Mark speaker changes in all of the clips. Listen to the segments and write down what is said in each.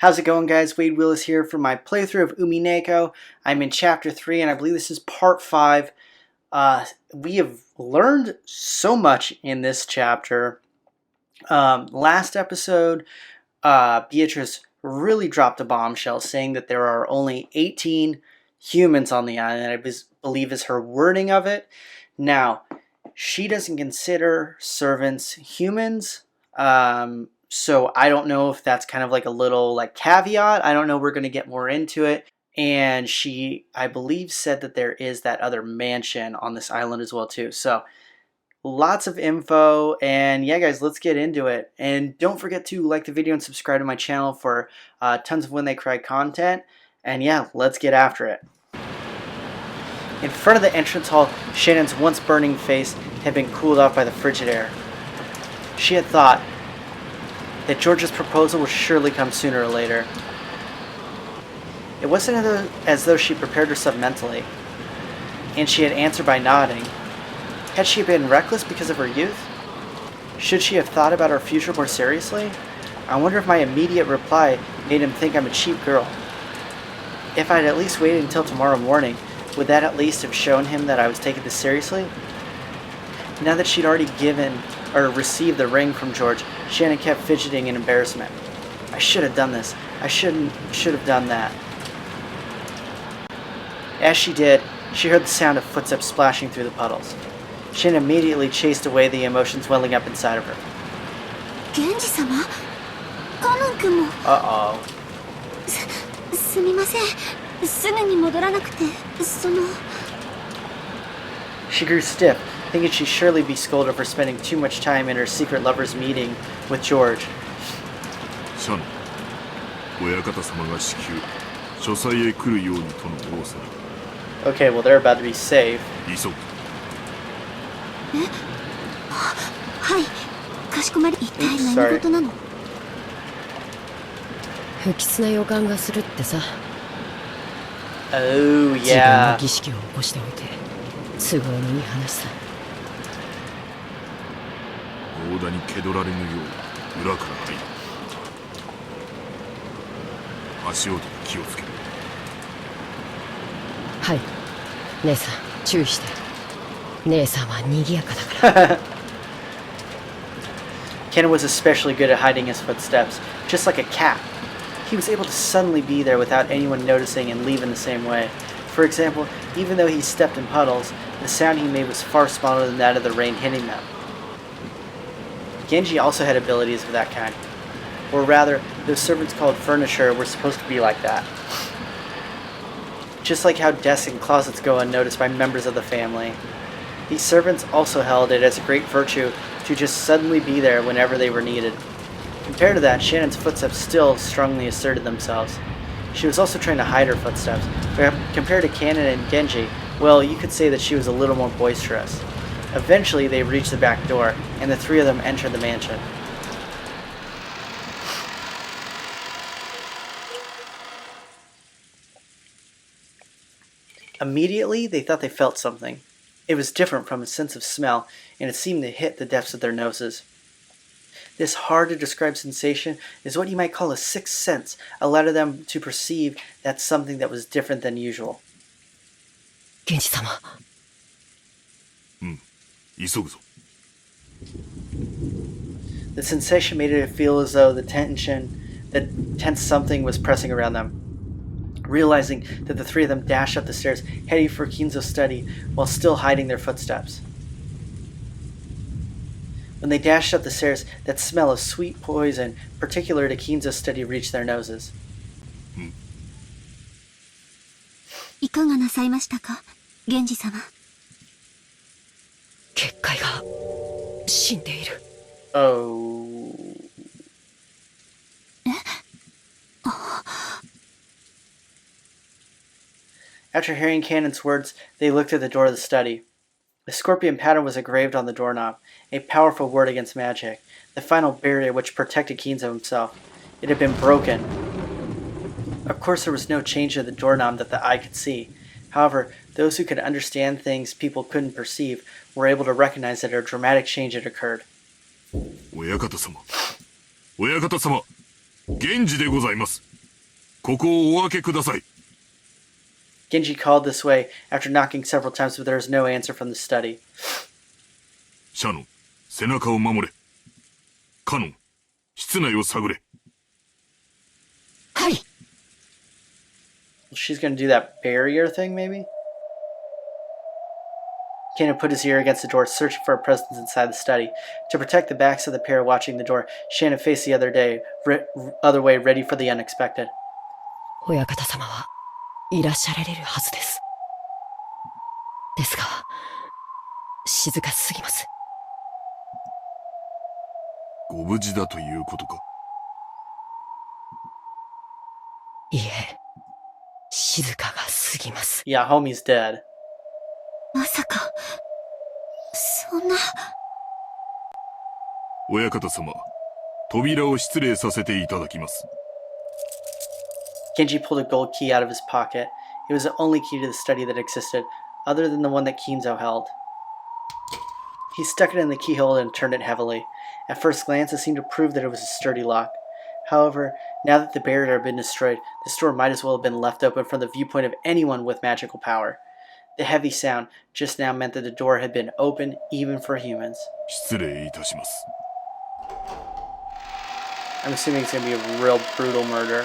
Speaker 1: How's it going, guys? Wade Willis here for my playthrough of Umineko. I'm in Chapter 3, and I believe this is Part 5. We have learned so much in this chapter. Last episode, Beatrice really dropped a bombshell, saying that there are only 18 humans on the island. I believe is her wording of it. Now, she doesn't consider servants humans. So I don't know if that's kind of like a little like caveat. I don't know. We're going to get more into it. And she, I believe, said that there is that other mansion on this island as well too. So lots of info. And yeah, guys, let's get into it. And don't forget to like the video and subscribe to my channel for tons of When They Cry content. And yeah, let's get after it. In front of the entrance hall, Shannon's once burning face had been cooled off by the frigid air. She had thought that George's proposal would surely come sooner or later. It wasn't as though she prepared herself mentally, and she had answered by nodding. Had she been reckless because of her youth? Should she have thought about her future more seriously? I wonder if my immediate reply made him think I'm a cheap girl. If I'd at least waited until tomorrow morning, would that at least have shown him that I was taking this seriously? Now that she'd already received the ring from George, Shannon kept fidgeting in embarrassment. I should have done this. I should have done that. As she did, she heard the sound of footsteps splashing through the puddles. Shannon immediately chased away the emotions welling up inside of her.
Speaker 2: Genji-sama? Kanon-kun mo.
Speaker 1: Uh-oh.
Speaker 2: すみません。すぐに戻らなくて、
Speaker 1: She grew stiff, thinking she'd surely be scolded for spending too much time in her secret lover's meeting with George.
Speaker 3: Shan, 親方様が至急書斎へ来るようにとの仰せだ。
Speaker 1: Okay, well, they're about to be safe.
Speaker 3: 急ぐ。
Speaker 2: え？はい、かしこまり。一体何事なの？
Speaker 4: 不吉な予感がするってさ。
Speaker 1: Oh,
Speaker 4: 自分
Speaker 1: yeah.
Speaker 4: の儀式を起こしておいて都合のいい話さ。
Speaker 3: 大田に気取られぬよう裏から入る。足音に気をつける。
Speaker 4: はい、姉さん注意して。姉さんは賑やかだから。
Speaker 1: Ken was especially good at hiding his footsteps, just like a cat. He was able to suddenly be there without anyone noticing and leave in the same way. For example, even though he stepped in puddles, the sound he made was far smaller than that of the rain hitting them. Genji also had abilities of that kind. Or rather, those servants called furniture were supposed to be like that. Just like how desks and closets go unnoticed by members of the family. These servants also held it as a great virtue to just suddenly be there whenever they were needed. Compared to that, Shannon's footsteps still strongly asserted themselves. She was also trying to hide her footsteps, but compared to Kanon and Genji, well, you could say that she was a little more boisterous. Eventually, they reached the back door, and the three of them entered the mansion. Immediately, they thought they felt something. It was different from a sense of smell, and it seemed to hit the depths of their noses. This hard-to-describe sensation is what you might call a sixth sense, allowed them to perceive that something that was different than usual.
Speaker 4: Genji-sama.
Speaker 3: 急ぐぞ。
Speaker 1: The sensation made it feel as though the tense something was pressing around them. Realizing that the three of them dashed up the stairs, heading for Kinzo's study while still hiding their footsteps. When they dashed up the stairs, that smell of sweet poison, particular to Kinzo's study, reached their noses.
Speaker 2: いかがなさいましたか、源氏様。
Speaker 4: 結界が死んでいる。
Speaker 1: Oh. After hearing Kanon's words, they looked at the door of the study. The scorpion pattern was engraved on the doorknob, a powerful word against magic, the final barrier which protected Kinzo himself. It had been broken. Of course, there was no change in the doorknob that the eye could see. However, those who could understand things people couldn't perceive were able to recognize that a dramatic change had occurred.
Speaker 3: 親方様。親方様。源氏でございます。ここをお開けください。
Speaker 1: Genji called this way after knocking several times, but there was no answer from the study.
Speaker 3: シャノン、背中を守れ。カノン、室内を探れ。
Speaker 4: はい。
Speaker 1: She's gonna do that barrier thing, maybe? Kanan put his ear against the door, searching for a presence inside the study. To protect the backs of the pair watching the door, Shannon faced the other way, ready for the unexpected.
Speaker 4: 親方様はいらっしゃられるはずです。ですが、静かすぎます。
Speaker 3: ご無事だということか。
Speaker 4: いえ、静かがすぎます。
Speaker 1: Yeah, homie's dead.
Speaker 2: まさか、そんな。
Speaker 3: 親方様、扉を失礼させていただきます。
Speaker 1: Genji pulled a gold key out of his pocket. It was the only key to the study that existed, other than the one that Kinzo held. He stuck it in the keyhole and turned it heavily. At first glance, it seemed to prove that it was a sturdy lock. However, now that the barrier had been destroyed, this door might as well have been left open from the viewpoint of anyone with magical power. The heavy sound just now meant that the door had been open even for humans.
Speaker 3: 失礼いたします。
Speaker 1: I'm assuming it's going to be a real brutal murder.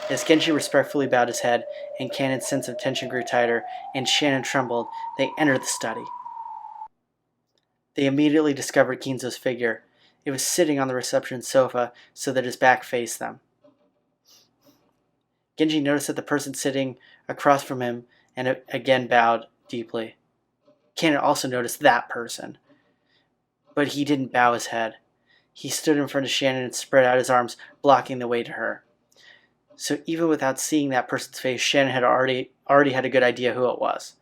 Speaker 1: As Genji respectfully bowed his head, and Kanon's sense of tension grew tighter, and Shannon trembled, they entered the study. They immediately discovered Kinzo's figure. It was sitting on the reception sofa so that his back faced them. Genji noticed that the person sitting across from him and again bowed deeply. Kanon also noticed that person. But he didn't bow his head. He stood in front of Shannon and spread out his arms, blocking the way to her. So even without seeing that person's face, Shannon had already had a good idea who it was.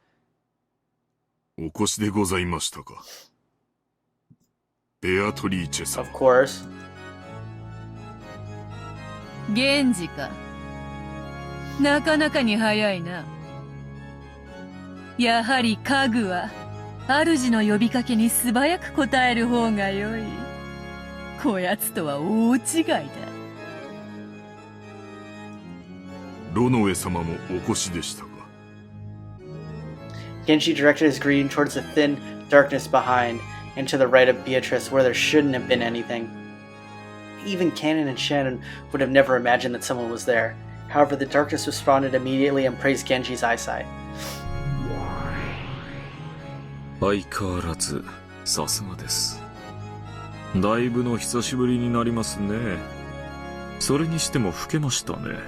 Speaker 3: お越しでございましたか。ベアトリーチェさん。
Speaker 1: Of course.
Speaker 5: 源氏か。なかなかに早いな。やはり家具は主の呼びかけに素早く答える方がよい。こやつとは大違いだ。
Speaker 3: ロノエ様もお越しでしたか。
Speaker 1: Genji directed his greeting towards the thin darkness behind, and to the right of Beatrice, where there shouldn't have been anything. Even Kanon and Shannon would have never imagined that someone was there. However, the darkness responded immediately and praised Genji's eyesight.
Speaker 6: 相変わらずさすがです。だいぶの久しぶりになりますね。それにしても老けましたね。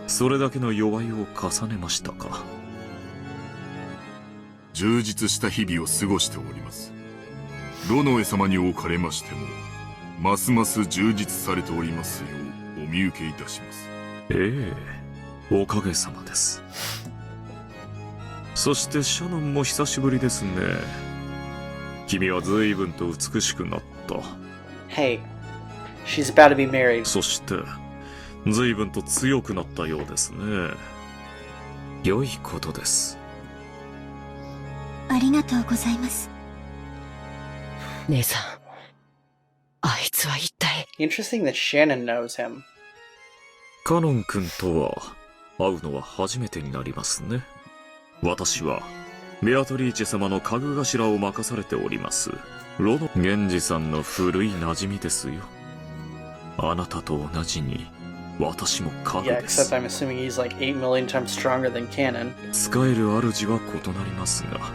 Speaker 6: それだけの弱いを重ねましたか。
Speaker 3: 充実した日々を過ごしております。ロノエ様におかれましても、ますます充実されておりますようお見受けいたします。
Speaker 6: ええ、おかげさまです。そしてシャノンも久しぶりですね。君は随分と美しくなった。
Speaker 1: Hey, she's about to be married.
Speaker 6: そして随分と強くなったようですね。良いことです。
Speaker 2: ありがとうございます。
Speaker 4: 姉さん、あいつは一体。
Speaker 1: Interesting that Shannon knows him.
Speaker 6: カノン君とは会うのは初めてになりますね。私はベアトリーチェ様の家具頭を任されておりますロノ源氏さんの古い馴染みですよ。あなたと同じに私も家具
Speaker 1: Yeah,
Speaker 6: です。
Speaker 1: except I'm assuming he's like 8 million times stronger than Kanon.
Speaker 6: 使える主は異なりますが。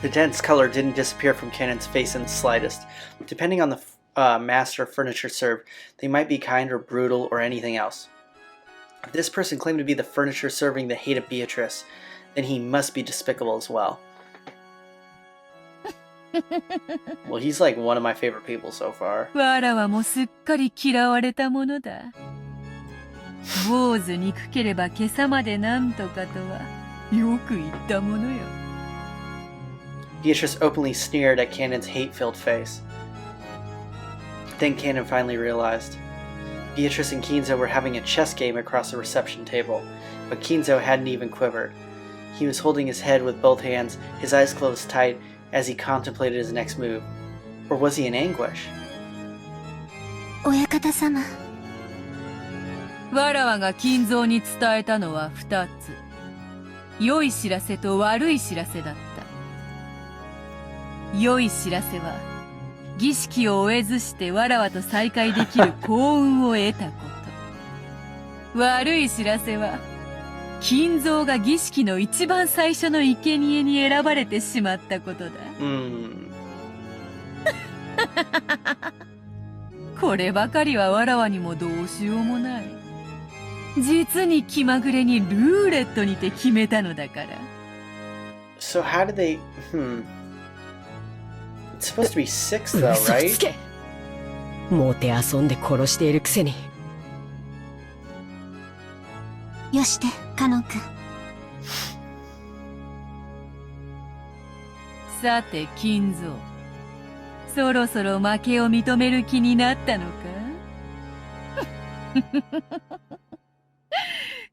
Speaker 1: The dense color didn't disappear from Kanon's face in the slightest. Depending on the master of furniture served, they might be kind or brutal or anything else. If this person claimed to be the furniture serving the hate of Beatrice, then he must be despicable as well. Well, he's like one of my favorite people so far.
Speaker 5: わらわもすっかり嫌われたものだ。坊主憎ければ今朝までなんとかとはよく言ったものよ。
Speaker 1: Beatrice openly sneered at Kanon's hate-filled face. Then Kanon finally realized. Beatrice and Kinzo were having a chess game across the reception table, but Kinzo hadn't even quivered. He was holding his head with both hands, his eyes closed tight, as he contemplated his next move. Or was he in anguish?
Speaker 2: 親方様。
Speaker 5: わらわが金蔵に伝えたのは2つ。良い知らせと悪い知らせだった。良い知らせは、儀式を終えずしてわらわと再会できる幸運を得たこと。悪い知らせは、金蔵が儀式の一番最初の生贄に選ばれてしまったことだ。こればかりはわらわにもどうしようもない。実に気まぐれにルーレットにて決めたのだから。
Speaker 1: So how did they... It's supposed to be 6 though,
Speaker 4: 嘘
Speaker 1: right?
Speaker 4: つけ。もてあそんで殺しているくせに。
Speaker 2: よしてカノン君。
Speaker 5: さて金蔵、そろそろ負けを認める気になったのか？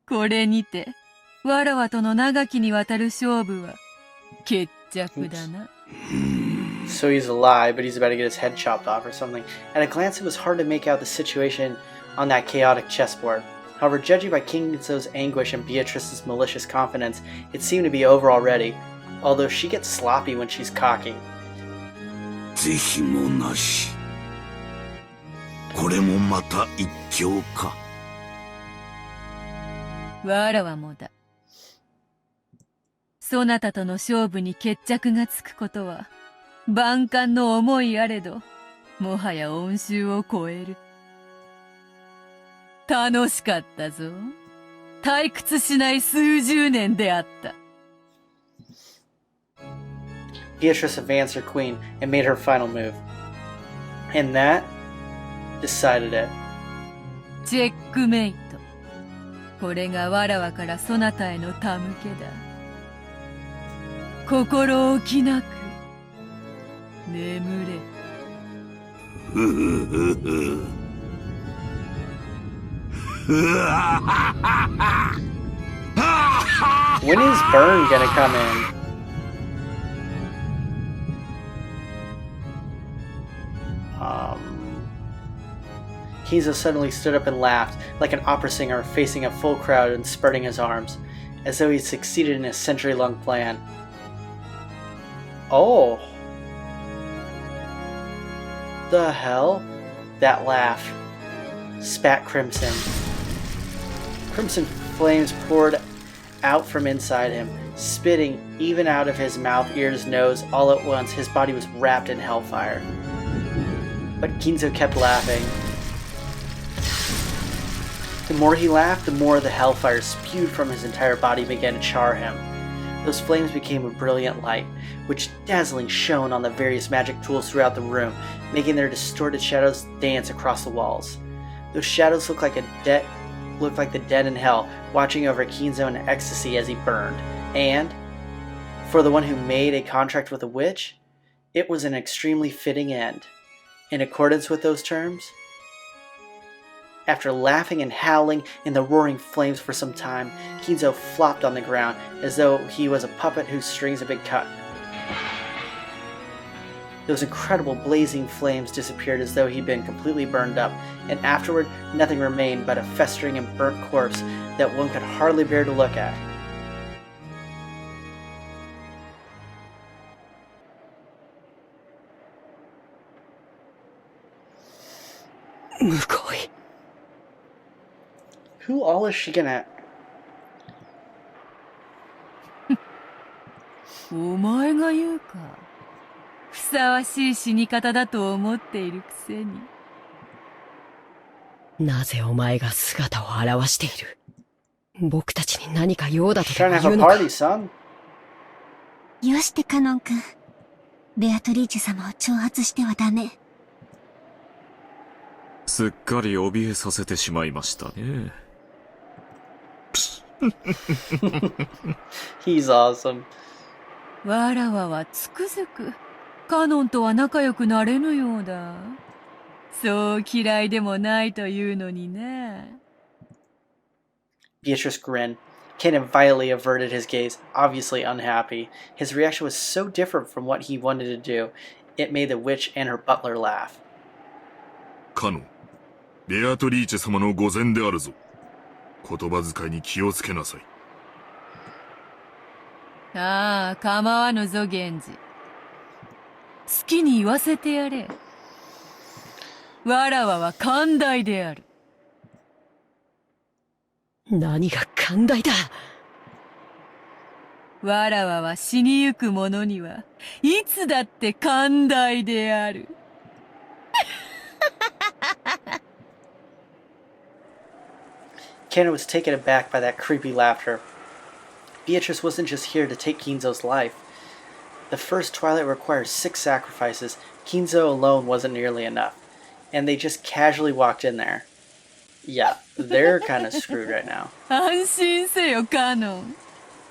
Speaker 5: これにてわらわとの長きにわたる勝負は決着だな。
Speaker 1: So he's alive, but he's about to get his head chopped off or something. At a glance, it was hard to make out the situation on that chaotic chessboard. However, judging by Kinzo's anguish and Beatrice's malicious confidence, it seemed to be over already, although she gets sloppy when she's cocky.
Speaker 7: 是非もなし。これもまた一興か。
Speaker 5: わらわもだ。そなたとの勝負に決着がつくことは万感の思いあれど、もはや恩衆を超える。楽しかったぞ。退屈しない数十年であった。
Speaker 1: Beatrice advanced her queen and made her final move. And that decided it.
Speaker 5: チェックメイト。これがわらわからそなたへの手向けだ。心置きなく眠れ。
Speaker 1: When is Burn gonna come in? Kizo suddenly stood up and laughed, like an opera singer facing a full crowd and spreading his arms, as though he'd succeeded in a century-long plan. Oh. The hell? That laugh spat crimson. Crimson flames poured out from inside him, spitting even out of his mouth, ears, nose. All at once, his body was wrapped in hellfire. But Kinzo kept laughing. The more he laughed, the more the hellfire spewed from his entire body and began to char him. Those flames became a brilliant light, which dazzling shone on the various magic tools throughout the room, making their distorted shadows dance across the walls. Those shadows looked like the dead in hell, watching over Kinzo in ecstasy as he burned. And, for the one who made a contract with a witch, it was an extremely fitting end. In accordance with those terms, after laughing and howling in the roaring flames for some time, Kinzo flopped on the ground as though he was a puppet whose strings had been cut. Those incredible blazing flames disappeared as though he'd been completely burned up, and afterward nothing remained but a festering and burnt corpse that one could hardly bear to look at. Who all is she gonna...
Speaker 5: お前が言うか。ふさわしい死に方だと思っているくせに。
Speaker 4: なぜお前が姿を現している？僕たちに何か用だとで
Speaker 1: Trying
Speaker 4: も
Speaker 1: to
Speaker 4: 言
Speaker 1: have
Speaker 4: う
Speaker 1: a
Speaker 4: のか？
Speaker 1: party, son.
Speaker 2: よしてカノン君。ベアトリーチェ様を挑発してはダメ。
Speaker 6: すっかり怯えさせてしまいましたね。
Speaker 1: He's awesome.
Speaker 5: わらわはつくづくカノンとは仲良くなれぬようだ。そう嫌いでもないというのにね。
Speaker 1: Beatrice grinned. Kanan violently averted his gaze, obviously unhappy. His reaction was so different from what he wanted to do, it made the witch and her butler laugh.
Speaker 3: カノン、ベアトリーチェ様の御前であるぞ。言葉遣いに気をつけなさい。
Speaker 5: ああ、構わぬぞ、源氏。好きに言わせてやれ。わらわは寛大である。
Speaker 4: 何が寛大だ。
Speaker 5: わらわは死にゆく者にはいつだって寛大である。
Speaker 1: Ken was taken aback by that creepy laughter. Beatrice wasn't just here to take Kinzo's life. The first twilight requires 6 sacrifices. Kinzo alone wasn't nearly enough. And they just casually walked in there. Yeah, they're kind of screwed right now.
Speaker 5: 安心せよ、カノン。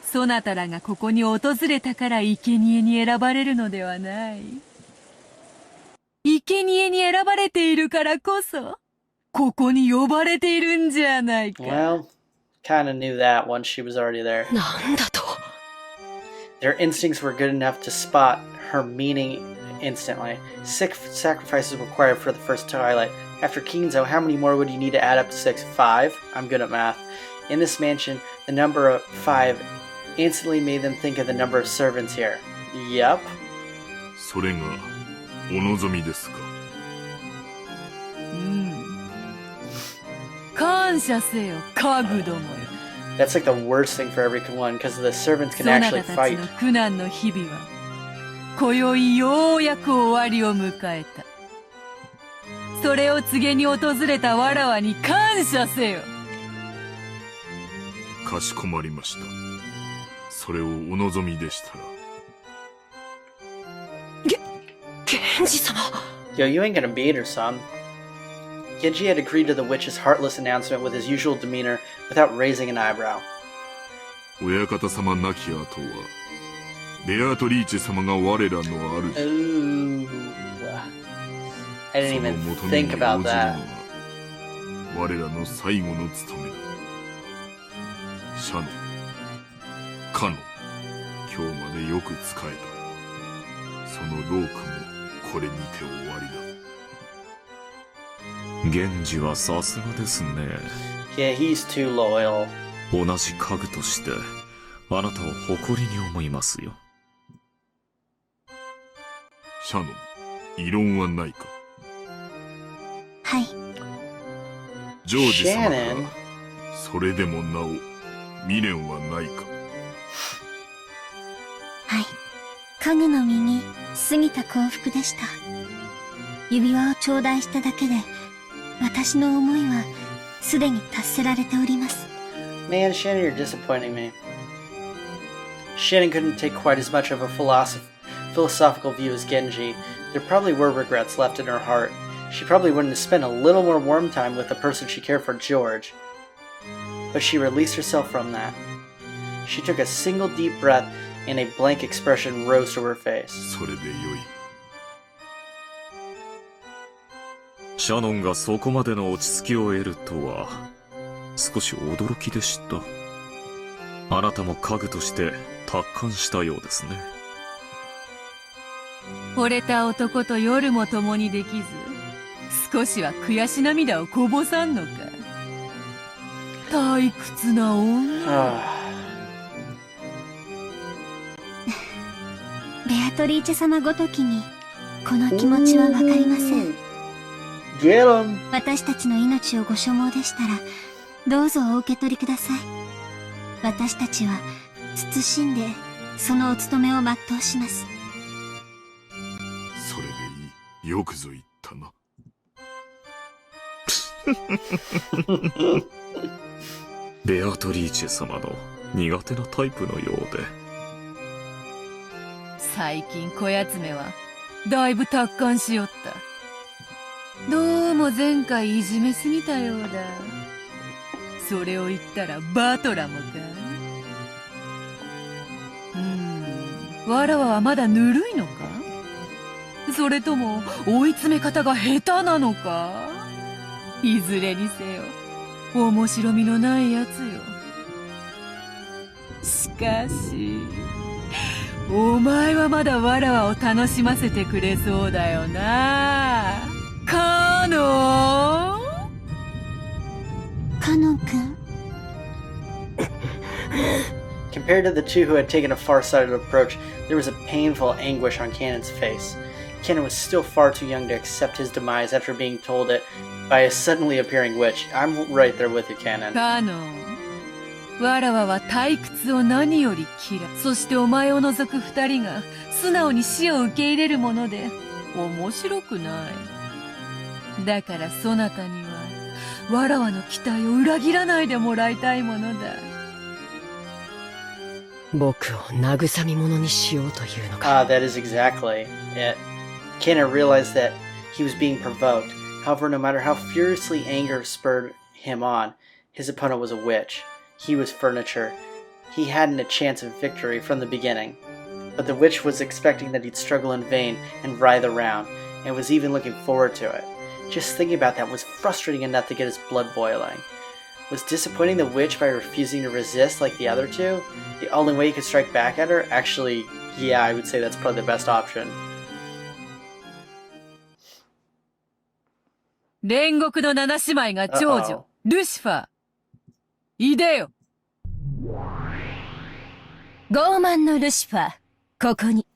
Speaker 5: そなたらがここに訪れたから生贄に選ばれるのではない。生贄に選ばれているからこそ、ここに呼ばれているんじゃないか。
Speaker 1: Well, kind of knew that once she was already there.
Speaker 4: なんだと。
Speaker 1: Their instincts were good enough to spot her meaning instantly. 6 sacrifices required for the first twilight. After Kinzo, how many more would you need to add up to 6? 5? I'm good at math. In this mansion, the number of 5 instantly made them think of the number of servants here. Yup.
Speaker 3: それがお望みですか。
Speaker 5: 感謝せよ、家具どもよ。
Speaker 1: That's like the worst thing for everyone, because the servants can
Speaker 5: そな
Speaker 1: actually
Speaker 5: たたち
Speaker 1: fight.
Speaker 5: の苦難の日々は、今宵ようやく終わりを迎えた。それを告げに訪れたわらわに感謝せよ。
Speaker 3: かしこまりました。それをお望みでしたら。
Speaker 4: 源氏様。
Speaker 1: Yo, you ain't gonna beat her, son. Genji had agreed to the witch's heartless announcement with his usual demeanor without raising an eyebrow.
Speaker 3: 親方様亡き後は、ベアトリーチェ様が我らの主。
Speaker 1: Ooh. I didn't
Speaker 3: その
Speaker 1: even
Speaker 3: 求め
Speaker 1: think
Speaker 3: に
Speaker 1: about
Speaker 3: 応じるの
Speaker 1: that.
Speaker 3: が我らの最後の務めだ。シャノ、カノ、今日までよく仕えた。その労苦もこれにて終わりだ。
Speaker 6: 源氏はさすがですね。
Speaker 1: Yeah, he's too loyal.
Speaker 6: 同じ家具としてあなたを誇りに思いますよ。
Speaker 3: シャノン、異論はないか。
Speaker 2: はい。
Speaker 3: ジョージ様から
Speaker 1: Shannon?
Speaker 3: それでもなお未練はないか。
Speaker 2: はい。家具の身に過ぎた幸福でした。指輪を頂戴しただけで、私の思いはすでに達せられております。
Speaker 1: Man, Shannon, you're disappointing me. Shannon couldn't take quite as much of a philosophical view as Genji. There probably were regrets left in her heart. She probably wouldn't have spent a little more warm time with the person she cared for, George. But she released herself from that. She took a single deep breath and a blank expression rose to her face.
Speaker 3: それでよい。
Speaker 6: シャノンがそこまでの落ち着きを得るとは少し驚きでした。あなたも家具として達観したようですね。
Speaker 5: 惚れた男と夜も共にできず、少しは悔し涙をこぼさんのか。退屈な女。
Speaker 2: ベアトリーチェ様ごときにこの気持ちはわかりません。
Speaker 1: Get him!
Speaker 2: 私たちの命をご所望でしたら、どうぞお受け取りください。私たちは謹んでそのお務めを全うします。
Speaker 3: それでいい。よくぞ言ったな。
Speaker 6: ベアトリーチェ様の苦手なタイプのようで。
Speaker 5: 最近こやつめはだいぶ達観しよった。どうも前回いじめすぎたようだ。それを言ったらバトラもか。わらわはまだぬるいのか？それとも追い詰め方が下手なのか？いずれにせよ面白みのないやつよ。しかしお前はまだわらわを楽しませてくれそうだよな、カノン。
Speaker 1: Compared to the two who had taken a far-sighted approach, there was a painful anguish on Canon's face. Canon was still far too young to accept his demise after being told it by a suddenly appearing witch. I'm right there with you, Canon.
Speaker 5: カノン、わらわは退屈を何より嫌い。そしてお前を除く二人が素直に死を受け入れるもので面白くない。だからそなたにはわらわの期待を裏切らないでもらいたいものだ。
Speaker 4: 僕を慰み者にしようというのか。
Speaker 1: That is exactly it. Canon realized that he was being provoked. However, no matter how furiously anger spurred him on, his opponent was a witch. He was furniture. He hadn't a chance of victory from the beginning. But the witch was expecting that he'd struggle in vain and writhe around, and was even looking forward to it. Just thinking about that was frustrating enough to get his blood boiling. Was disappointing the witch by refusing to resist like the other two the only way he could strike back at her? Actually, yeah, I would say that's probably the best option.
Speaker 5: 煉獄の七姉妹が長女、ルシファー。いでよ。
Speaker 2: 傲慢のルシファー、ここに。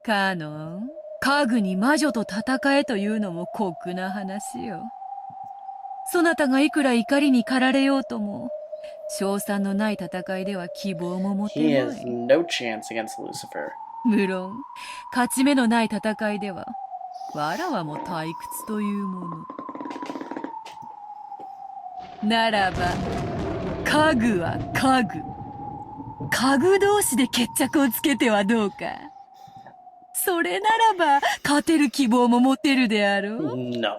Speaker 5: カノン、家具に魔女と戦えというのも酷な話よ。そなたがいくら怒りに駆られようとも、勝算のない戦いでは希望も持てない。
Speaker 1: He has no chance against Lucifer.
Speaker 5: 無論、勝ち目のない戦いでは、わらわも退屈というもの。ならば、家具は家具。家具同士で決着をつけてはどうか。それならば、勝てる希望も持てるであろう。
Speaker 1: No.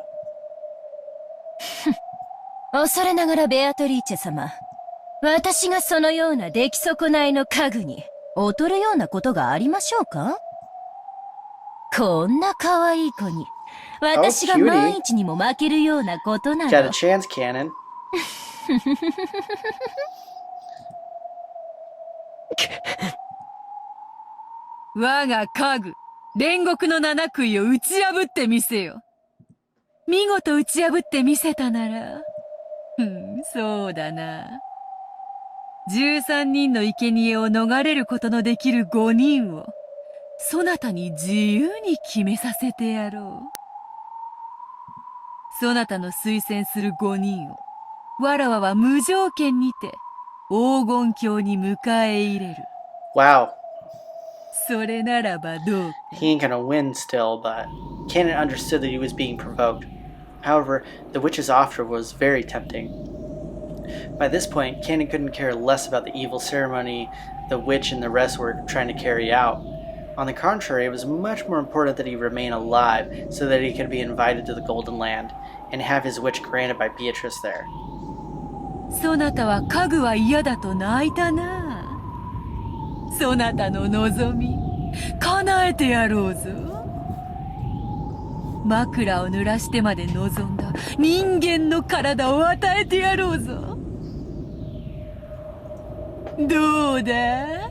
Speaker 2: 恐れながらベアトリーチェ様。私がそのような出来損ないの家具に劣るようなことがありましょうか？こんな可愛い子に、私が万一にも負けるようなことな
Speaker 1: Got a
Speaker 2: ら。
Speaker 1: chance, Cannon.
Speaker 5: 我が家具、煉獄の七杭を打ち破ってみせよ。見事打ち破ってみせたなら、そうだな。13人の生贄を逃れることのできる5人を、そなたに自由に決めさせてやろう。そなたの推薦する5人を、わらわは無条件にて、黄金鏡に迎え入れる。
Speaker 1: Wow.
Speaker 5: それならばどうか。
Speaker 1: He ain't gonna win still, but Cannon understood that he was being provoked. However, the witch's offer was very tempting. By this point, Cannon couldn't care less about the evil ceremony the witch and the rest were trying to carry out. On the contrary, it was much more important that he remain alive so that he could be invited to the Golden Land and have his wish granted by Beatrice there.
Speaker 5: そなたは家具は嫌だと泣いたな。そなたの望み、叶えてやろうぞ。枕を濡らしてまで望んだ人間の体を与えてやろうぞ。どうだ？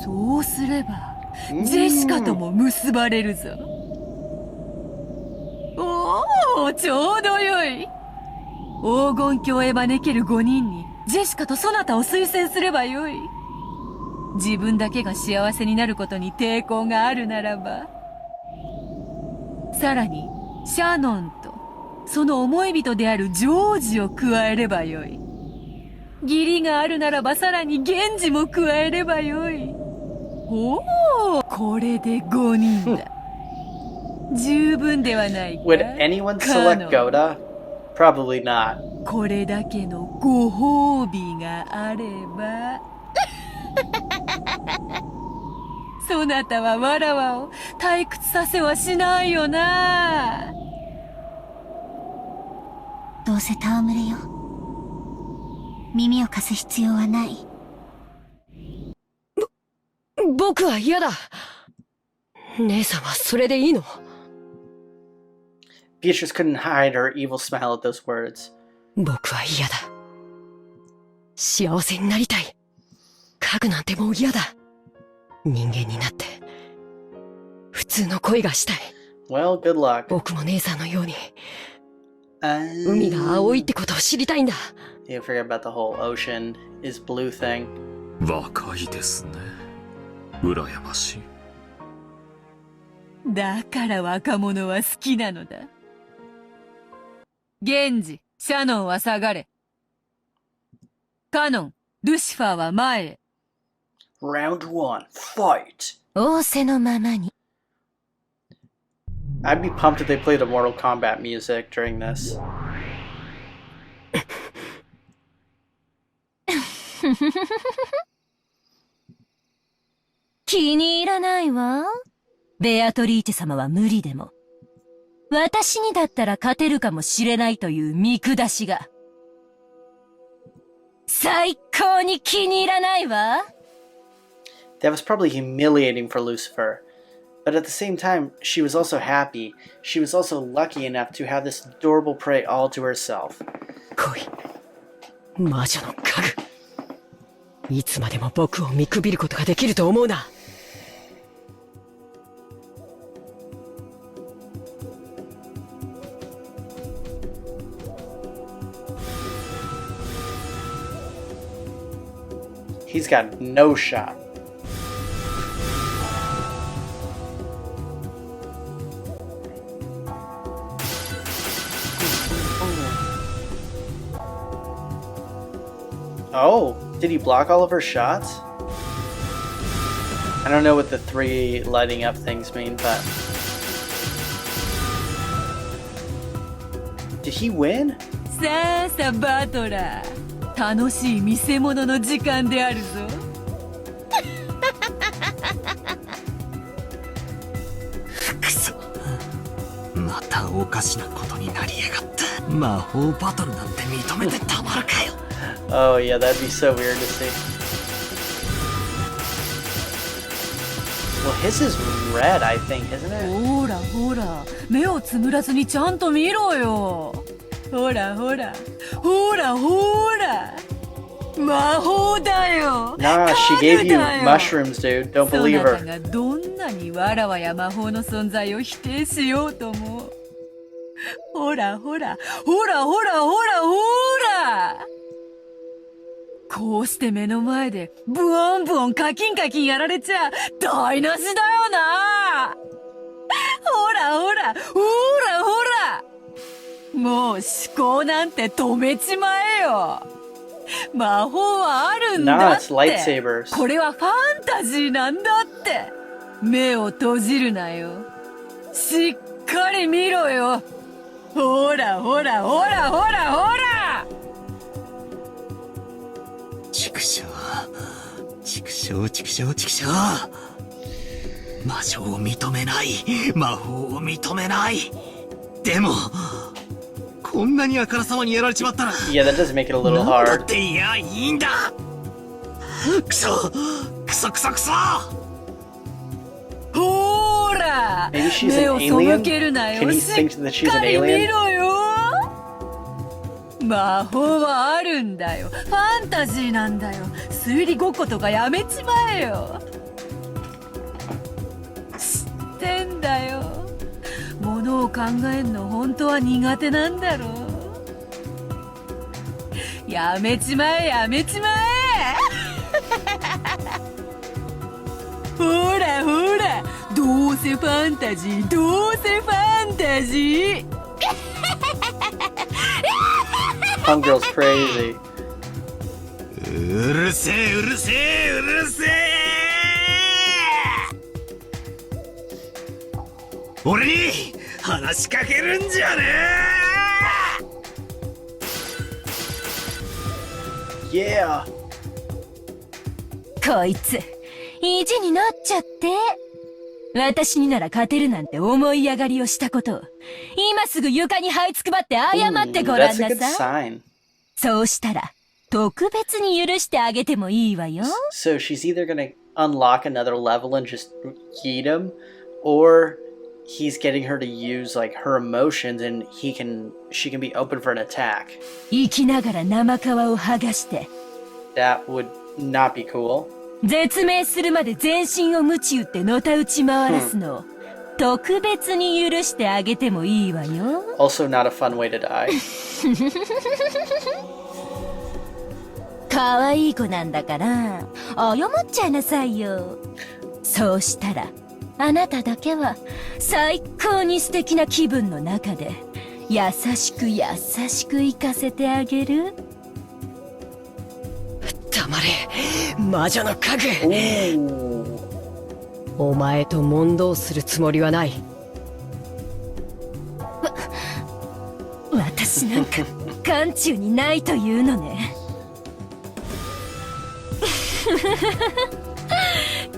Speaker 5: そうすれば、ジェシカとも結ばれるぞ。おお、ちょうどよい。黄金鏡へ招ける5人に、ジェシカとそなたを推薦すればよい。自分だけが幸せになることに抵抗があるならば。さらに、シャノンと、その思い人であるジョージを加えればよい。義理があるならばさらに源氏も加えればよい。おお、これで5人だ。十分ではないか。
Speaker 1: Would anyone select Goda? Probably not.
Speaker 5: これだけのご褒美があれば。そなたはわらわを退屈させはしないよな。
Speaker 2: どうせ戯れよ。耳を貸す必要はない。
Speaker 4: 僕は嫌だ。姉さんはそれでいいの？
Speaker 1: Beatrice couldn't hide her evil smile at those words.
Speaker 4: 僕は嫌だ。幸せになりたい。家具なんてもう嫌だ。人間になって、普通の恋がしたい。
Speaker 1: Well, good luck.
Speaker 4: 僕も姉さんのように、海が青いってことを知りたいんだ。
Speaker 1: You forget about the whole ocean is blue thing.
Speaker 6: 若いですね。羨ましい。
Speaker 5: だから若者は好きなのだ。ゲンジ、シャノンは下がれ。カノン、ルシファーは前へ。
Speaker 1: Round 1, fight!
Speaker 2: 仰せのままに。
Speaker 1: I'd be pumped if they played the Mortal Kombat music during this.
Speaker 2: 気に入らないわ。ベアトリーチェ様は無理でも。私にだったら勝てるかもしれないという見下しが。最高に気に入らないわ。
Speaker 1: That was probably humiliating for Lucifer. But at the same time, she was also happy. She was also lucky enough to have this adorable prey all to herself.
Speaker 4: 来い。魔女の家具。いつまでも僕を見くびることができると思うな。
Speaker 1: He's got no shot. Oh, did he block all of her shots? I don't know what the 3 lighting up things mean, but... Did he win?
Speaker 5: さあさバトラー、楽しい見せ物の時間であるぞ。
Speaker 8: くそ、またおかしなことになりやがった。魔法バトルなんて認めてたまるかよ。
Speaker 1: Oh yeah, that'd be so weird to see. Well, his is red, I think, isn't it?
Speaker 5: ほらほら、目をつむらずにちゃんと見ろよ。ほらほら、ほらほら。魔法だよ。
Speaker 1: Nah, she gave you mushrooms, dude. Don't believe
Speaker 5: そなた
Speaker 1: her.
Speaker 5: がどんなにわらわや魔法の存在を否定しようとも。ほらほら、ほらほらほらほら。こうして目の前でブオンブオンカキンカキンやられちゃ台無しだよな。ほらほら、ほらほら。もう思考なんて止めちまえよ。魔法はあるんだ
Speaker 1: Nah,
Speaker 5: っ
Speaker 1: it's
Speaker 5: て。
Speaker 1: lightsabers.
Speaker 5: これはファンタジーなんだって。目を閉じるなよ。しっかり見ろよ。ほらほらほらほらほら。
Speaker 8: 畜生、畜生、畜生、畜生。魔女を認めない、魔法を認めない。でもこんなにあからさまにやられちまったら、
Speaker 1: Yeah, that does make it a little
Speaker 8: なんだっ
Speaker 1: hard.
Speaker 8: ていやいいんだ。クソクソクソクソ。
Speaker 5: ほら
Speaker 1: Maybe she's
Speaker 5: 目
Speaker 1: an
Speaker 5: を背
Speaker 1: alien?
Speaker 5: けるな
Speaker 1: Can
Speaker 5: よ。
Speaker 1: he
Speaker 5: し
Speaker 1: think that
Speaker 5: っ
Speaker 1: she's
Speaker 5: か
Speaker 1: an
Speaker 5: り見
Speaker 1: alien?
Speaker 5: ろよ。魔法はあるんだよ。ファンタジーなんだよ。推理ごっことかやめちまえよ。知ってんだよ。ものを考えんの本当は苦手なんだろう。やめちまえやめちまえ。ほらほら、どうせファンタジー、どうせファンタジー。
Speaker 1: Homegirl's crazy.
Speaker 8: うるせえうるせえうるせえ。俺に話しかけるんじゃね
Speaker 1: え。Yeah.
Speaker 2: こいつ、意地になっちゃって。私になら勝てるなんて思い上がりをしたことを、今すぐ床に這いつくばって謝ってごらん
Speaker 1: That's a
Speaker 2: な
Speaker 1: good
Speaker 2: さい。
Speaker 1: sign.
Speaker 2: そうしたら、特別に許してあげてもいいわよ。
Speaker 1: So she's either gonna unlock another level and just yeet him, or he's getting her to use like her emotions and she can be open for an attack.
Speaker 2: 生きながら生皮を剥がして、
Speaker 1: That would not be cool.
Speaker 2: 絶命するまで全身を鞭打ってのたうち回らすのを、特別に許してあげてもいいわよ。
Speaker 1: Also not a fun way to die.
Speaker 2: 可愛い子なんだから謝っちゃいなさいよ。そうしたらあなただけは最高に素敵な気分の中で優しく優しく行かせてあげる。
Speaker 4: 黙れ、魔女の家具。
Speaker 1: Ooh.
Speaker 4: お前と問答するつもりはない。
Speaker 2: 私なんか眼中にないというのね。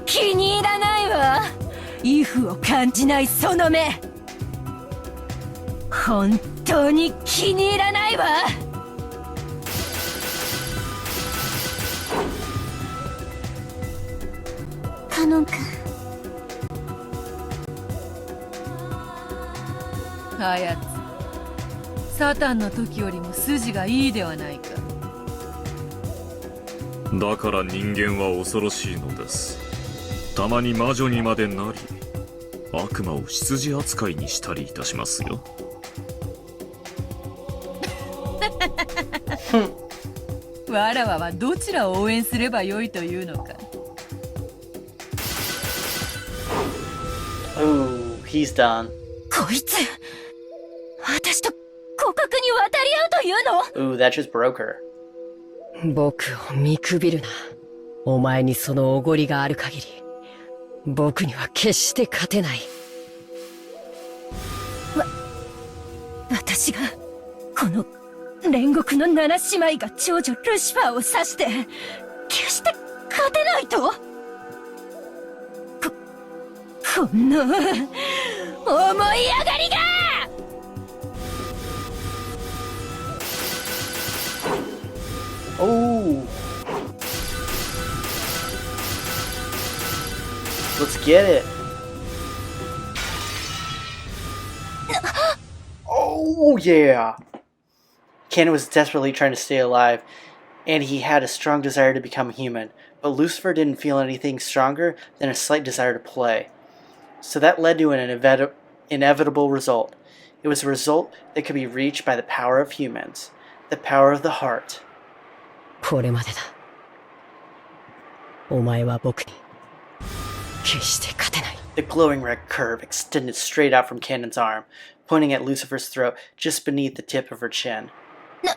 Speaker 2: 気に入らないわ。畏怖を感じないその目。本当に気に入らないわ。カノン君。
Speaker 5: あやつ、サタンの時よりも筋がいいではないか。
Speaker 6: だから人間は恐ろしいのです。たまに魔女にまでなり、悪魔を羊扱いにしたりいたしますよ。
Speaker 5: わらわはどちらを応援すればよいというのか。
Speaker 1: Ooh, he's done.
Speaker 2: こいつ私と互角に渡り合うというの？
Speaker 1: Ooh, that just broke her.
Speaker 4: 僕を見くびるな。お前にそのおごりがある限り、僕には決して勝てない。
Speaker 2: 私がこの煉獄の七姉妹が長女ルシファーを指して決して勝てないと？こんな思い上がりが！Oh.
Speaker 1: Let's get it. Oh, yeah. Ken was desperately trying to stay alive, and he had a strong desire to become human, but Lucifer didn't feel anything stronger than a slight desire to play. So that led to an inevitable result. It was a result that could be reached by the power of humans, the power of the heart.
Speaker 4: これまでだ。お前は僕に決して勝てない。
Speaker 1: The glowing red curve extended straight out from Cannon's arm, pointing at Lucifer's throat just beneath the tip of her chin.
Speaker 2: 何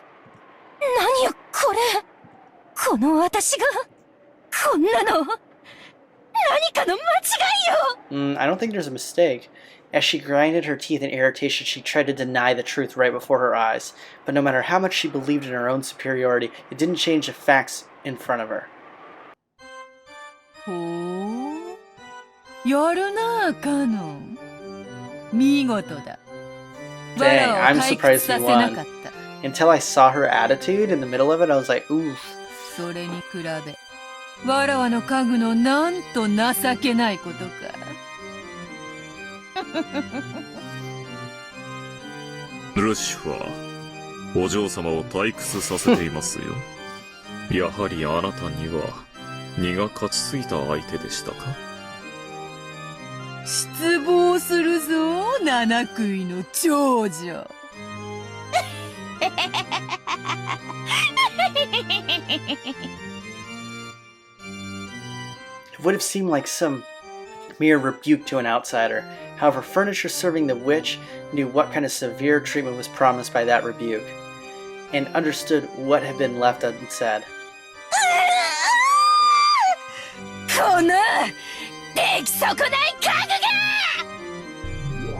Speaker 2: よこれ。この私がこんなの何かの間違いよ。
Speaker 1: I don't think there's a mistake. As she grinded her teeth in irritation, she tried to deny the truth right before her eyes. But no matter how much she believed in her own superiority, it didn't change the facts in front of her.
Speaker 5: ほう、やるなカノン。見事だ。
Speaker 1: Dang,
Speaker 5: わらを
Speaker 1: I'm
Speaker 5: 退
Speaker 1: surprised
Speaker 5: 屈さ
Speaker 1: he
Speaker 5: せな
Speaker 1: won.
Speaker 5: かった。
Speaker 1: Until I saw her attitude in the middle of it, I was like, ooh.
Speaker 5: それに比べ、わらわの家具のなんと情けないことか。
Speaker 6: ルシファー、お嬢様を退屈させていますよ。やはりあなたには荷が勝ちすぎた相手でしたか？
Speaker 5: 失望するぞ、七食いの長女。
Speaker 1: It would have seemed like some mere rebuke to an outsider. However, furniture serving the witch knew what kind of severe treatment was promised by that rebuke, and understood what had been left unsaid.
Speaker 2: この出来損ない家具が！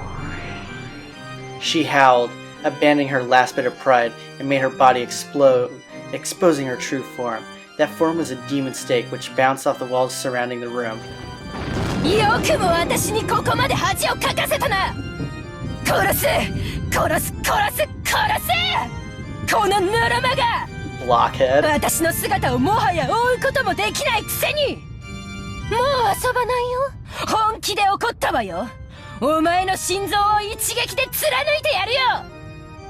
Speaker 1: She howled, abandoning her last bit of pride, and made her body explode, exposing her true form. That form was a demon stake which bounced off the walls surrounding the room.
Speaker 2: よくも私にここまで恥をかかせたな！殺す！殺す！殺す！殺す！このぬるまが！
Speaker 1: Blockhead.
Speaker 2: 私の姿をもはや追うこともできないくせに！もう遊ばないよ。本気で怒ったわよ。お前の心臓を一撃で貫いてやるよ。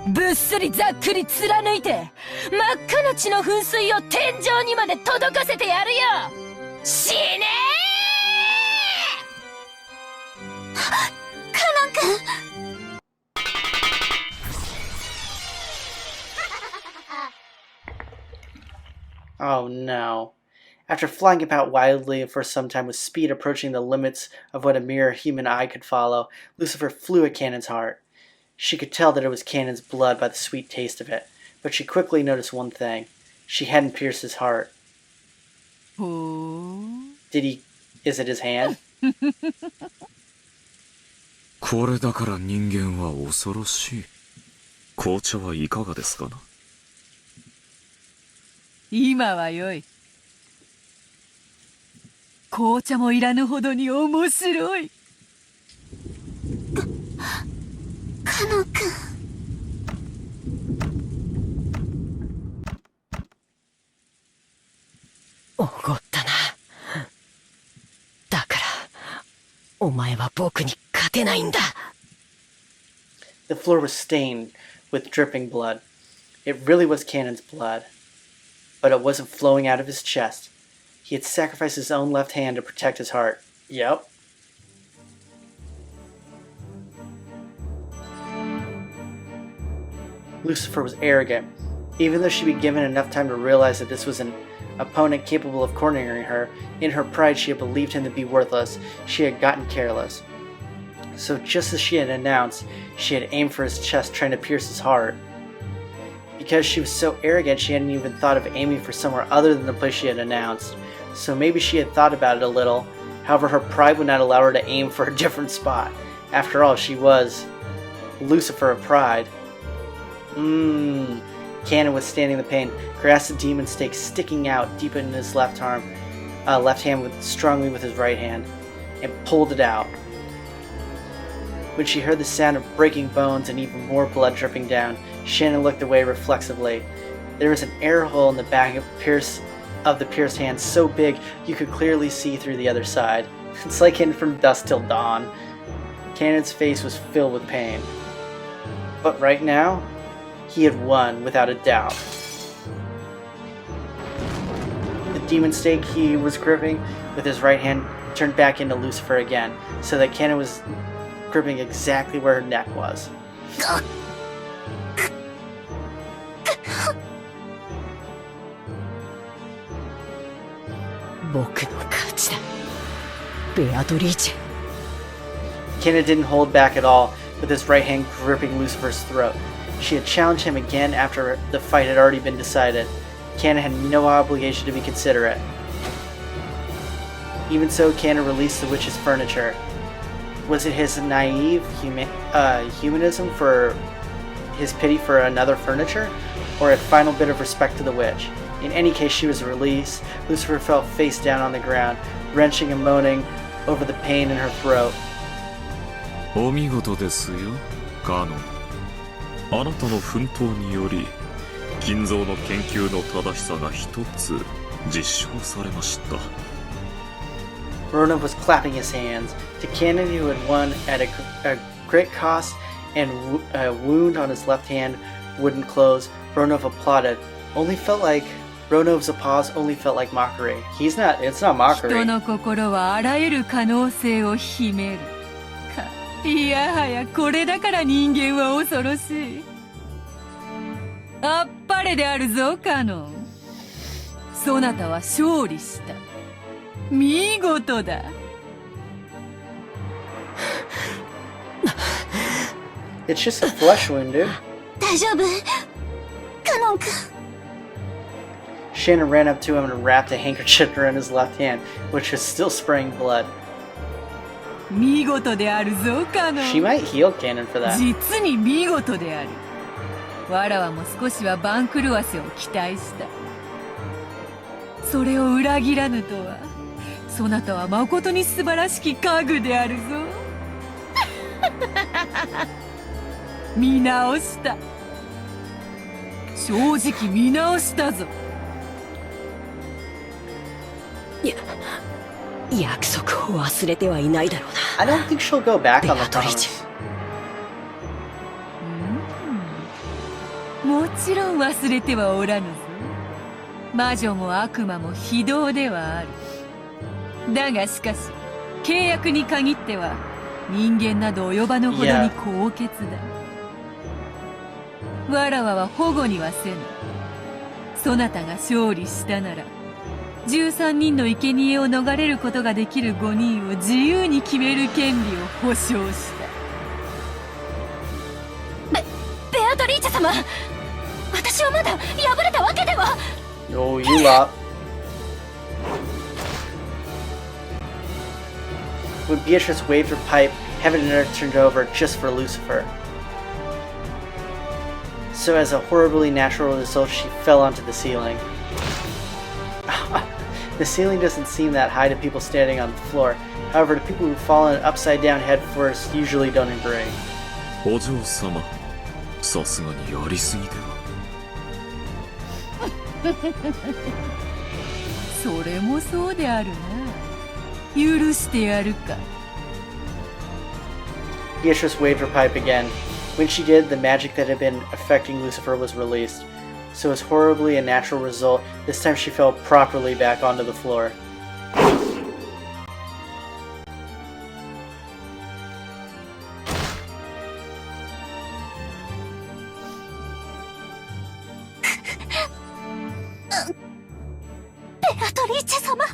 Speaker 2: ぶっすりざっくり貫いて真っ赤な血の噴水を天井にまで届かせてやるよ。死ねー！
Speaker 1: Oh no. After flying about wildly for some time with speed approaching the limits of what a mere human eye could follow, Lucifer flew at Cannon's heart. She could tell that it was Cannon's blood by the sweet taste of it, but she quickly noticed one thing. She hadn't pierced his heart. Did he? Is it his hand?
Speaker 6: これだから人間は恐ろしい。紅茶はいかがですかな？
Speaker 5: 今はよい。紅茶もいらぬほどに面白い。
Speaker 9: カノ君。
Speaker 4: おごったな。だから、お前は僕に勝てないんだ。
Speaker 1: The floor was stained with dripping blood. It really was Cannon's blood. But it wasn't flowing out of his chest. He had sacrificed his own left hand to protect his heart. Yep. Lucifer was arrogant. Even though she'd been given enough time to realize that this was an opponent capable of cornering her, in her pride she had believed him to be worthless. She had gotten careless. So just as she had announced, she had aimed for his chest, trying to pierce his heart. Because she was so arrogant, she hadn't even thought of aiming for somewhere other than the place she had announced. So maybe she had thought about it a little. However, her pride would not allow her to aim for a different spot. After all, she was Lucifer of pride. Cannon, withstanding the pain, grasped the demon stake sticking out deep in his left hand strongly with his right hand, and pulled it out. When she heard the sound of breaking bones and even more blood dripping down, Shannon looked away reflexively. There was an air hole in the back of the pierced hand so big you could clearly see through the other side. It's like hidden from dusk till dawn. Cannon's face was filled with pain. But right now, he had won without a doubt. The demon stake he was gripping with his right hand turned back into Lucifer again, so that Cannon was gripping exactly where her neck was.
Speaker 4: Beatrice.
Speaker 1: Cannon didn't hold back at all, with his right hand gripping Lucifer's throat. She had challenged him again after the fight had already been decided. Cannon had no obligation to be considerate. Even so, Cannon released the witch's furniture. Was it his naive humanism for his pity for another furniture, or a final bit of respect to the witch? In any case, she was released. Lucifer fell face down on the ground, wrenching and moaning over the pain in her throat.
Speaker 6: お見事ですよ、カノン。あなたの奮闘により、金蔵の研究の正しさが一つ実証されました。
Speaker 1: Ronov was clapping his hands. To Cannon, who had won at a great cost and a wound on his left hand wouldn't close, Ronov applauded. Ronov's applause only felt like mockery. It's not mockery.
Speaker 5: 人の心はあらゆる可能性を秘める。いやはやこれだから人間は恐ろしい。あっぱれであるぞカノン。そなたは勝利した。見事だ。
Speaker 1: It's just a flesh wound, dude.
Speaker 9: 大丈夫？カノン君。
Speaker 1: Shannon ran up to him and wrapped a handkerchief around his left hand, which was still spraying blood.
Speaker 5: 見事であるぞカノン。
Speaker 1: She might heal Cannon for that.
Speaker 5: 実に見事である。わらわも少しは番狂わせを期待した。それを裏切らぬとは、そなたは誠に素晴らしき家具であるぞ。見直した。正直見直したぞ。
Speaker 4: 約束を忘れてはいないだろうな。
Speaker 1: I don't think she'll go back on the promise.
Speaker 5: もちろん忘れてはおらぬぞ。魔女も悪魔も非道ではある。だがしかし、契約に限っては人間など及ばぬほどに高潔だ。わらわは保護にはせぬ。そなたが勝利したなら13人の生贄を逃れることができる5人を自由に決める権利を保証した。
Speaker 2: ベアトリーチェ様、私はまだ敗れたわけでは。
Speaker 1: Oh, you lot. When Beatrice waved her pipe, heaven and earth turned over just for Lucifer. So as a horribly natural result, she fell onto the ceiling. The ceiling doesn't seem that high to people standing on the floor. However, the people who've fallen upside down head first usually don't agree.
Speaker 6: お嬢様、さすがにやりすぎでは。
Speaker 5: それもそうであるな。許してやるか。
Speaker 1: Beatrice waved her pipe again. When she did, the magic that had been affecting Lucifer was released. So as horribly a natural result, this time she fell properly back onto the floor.
Speaker 9: Beatrice 様、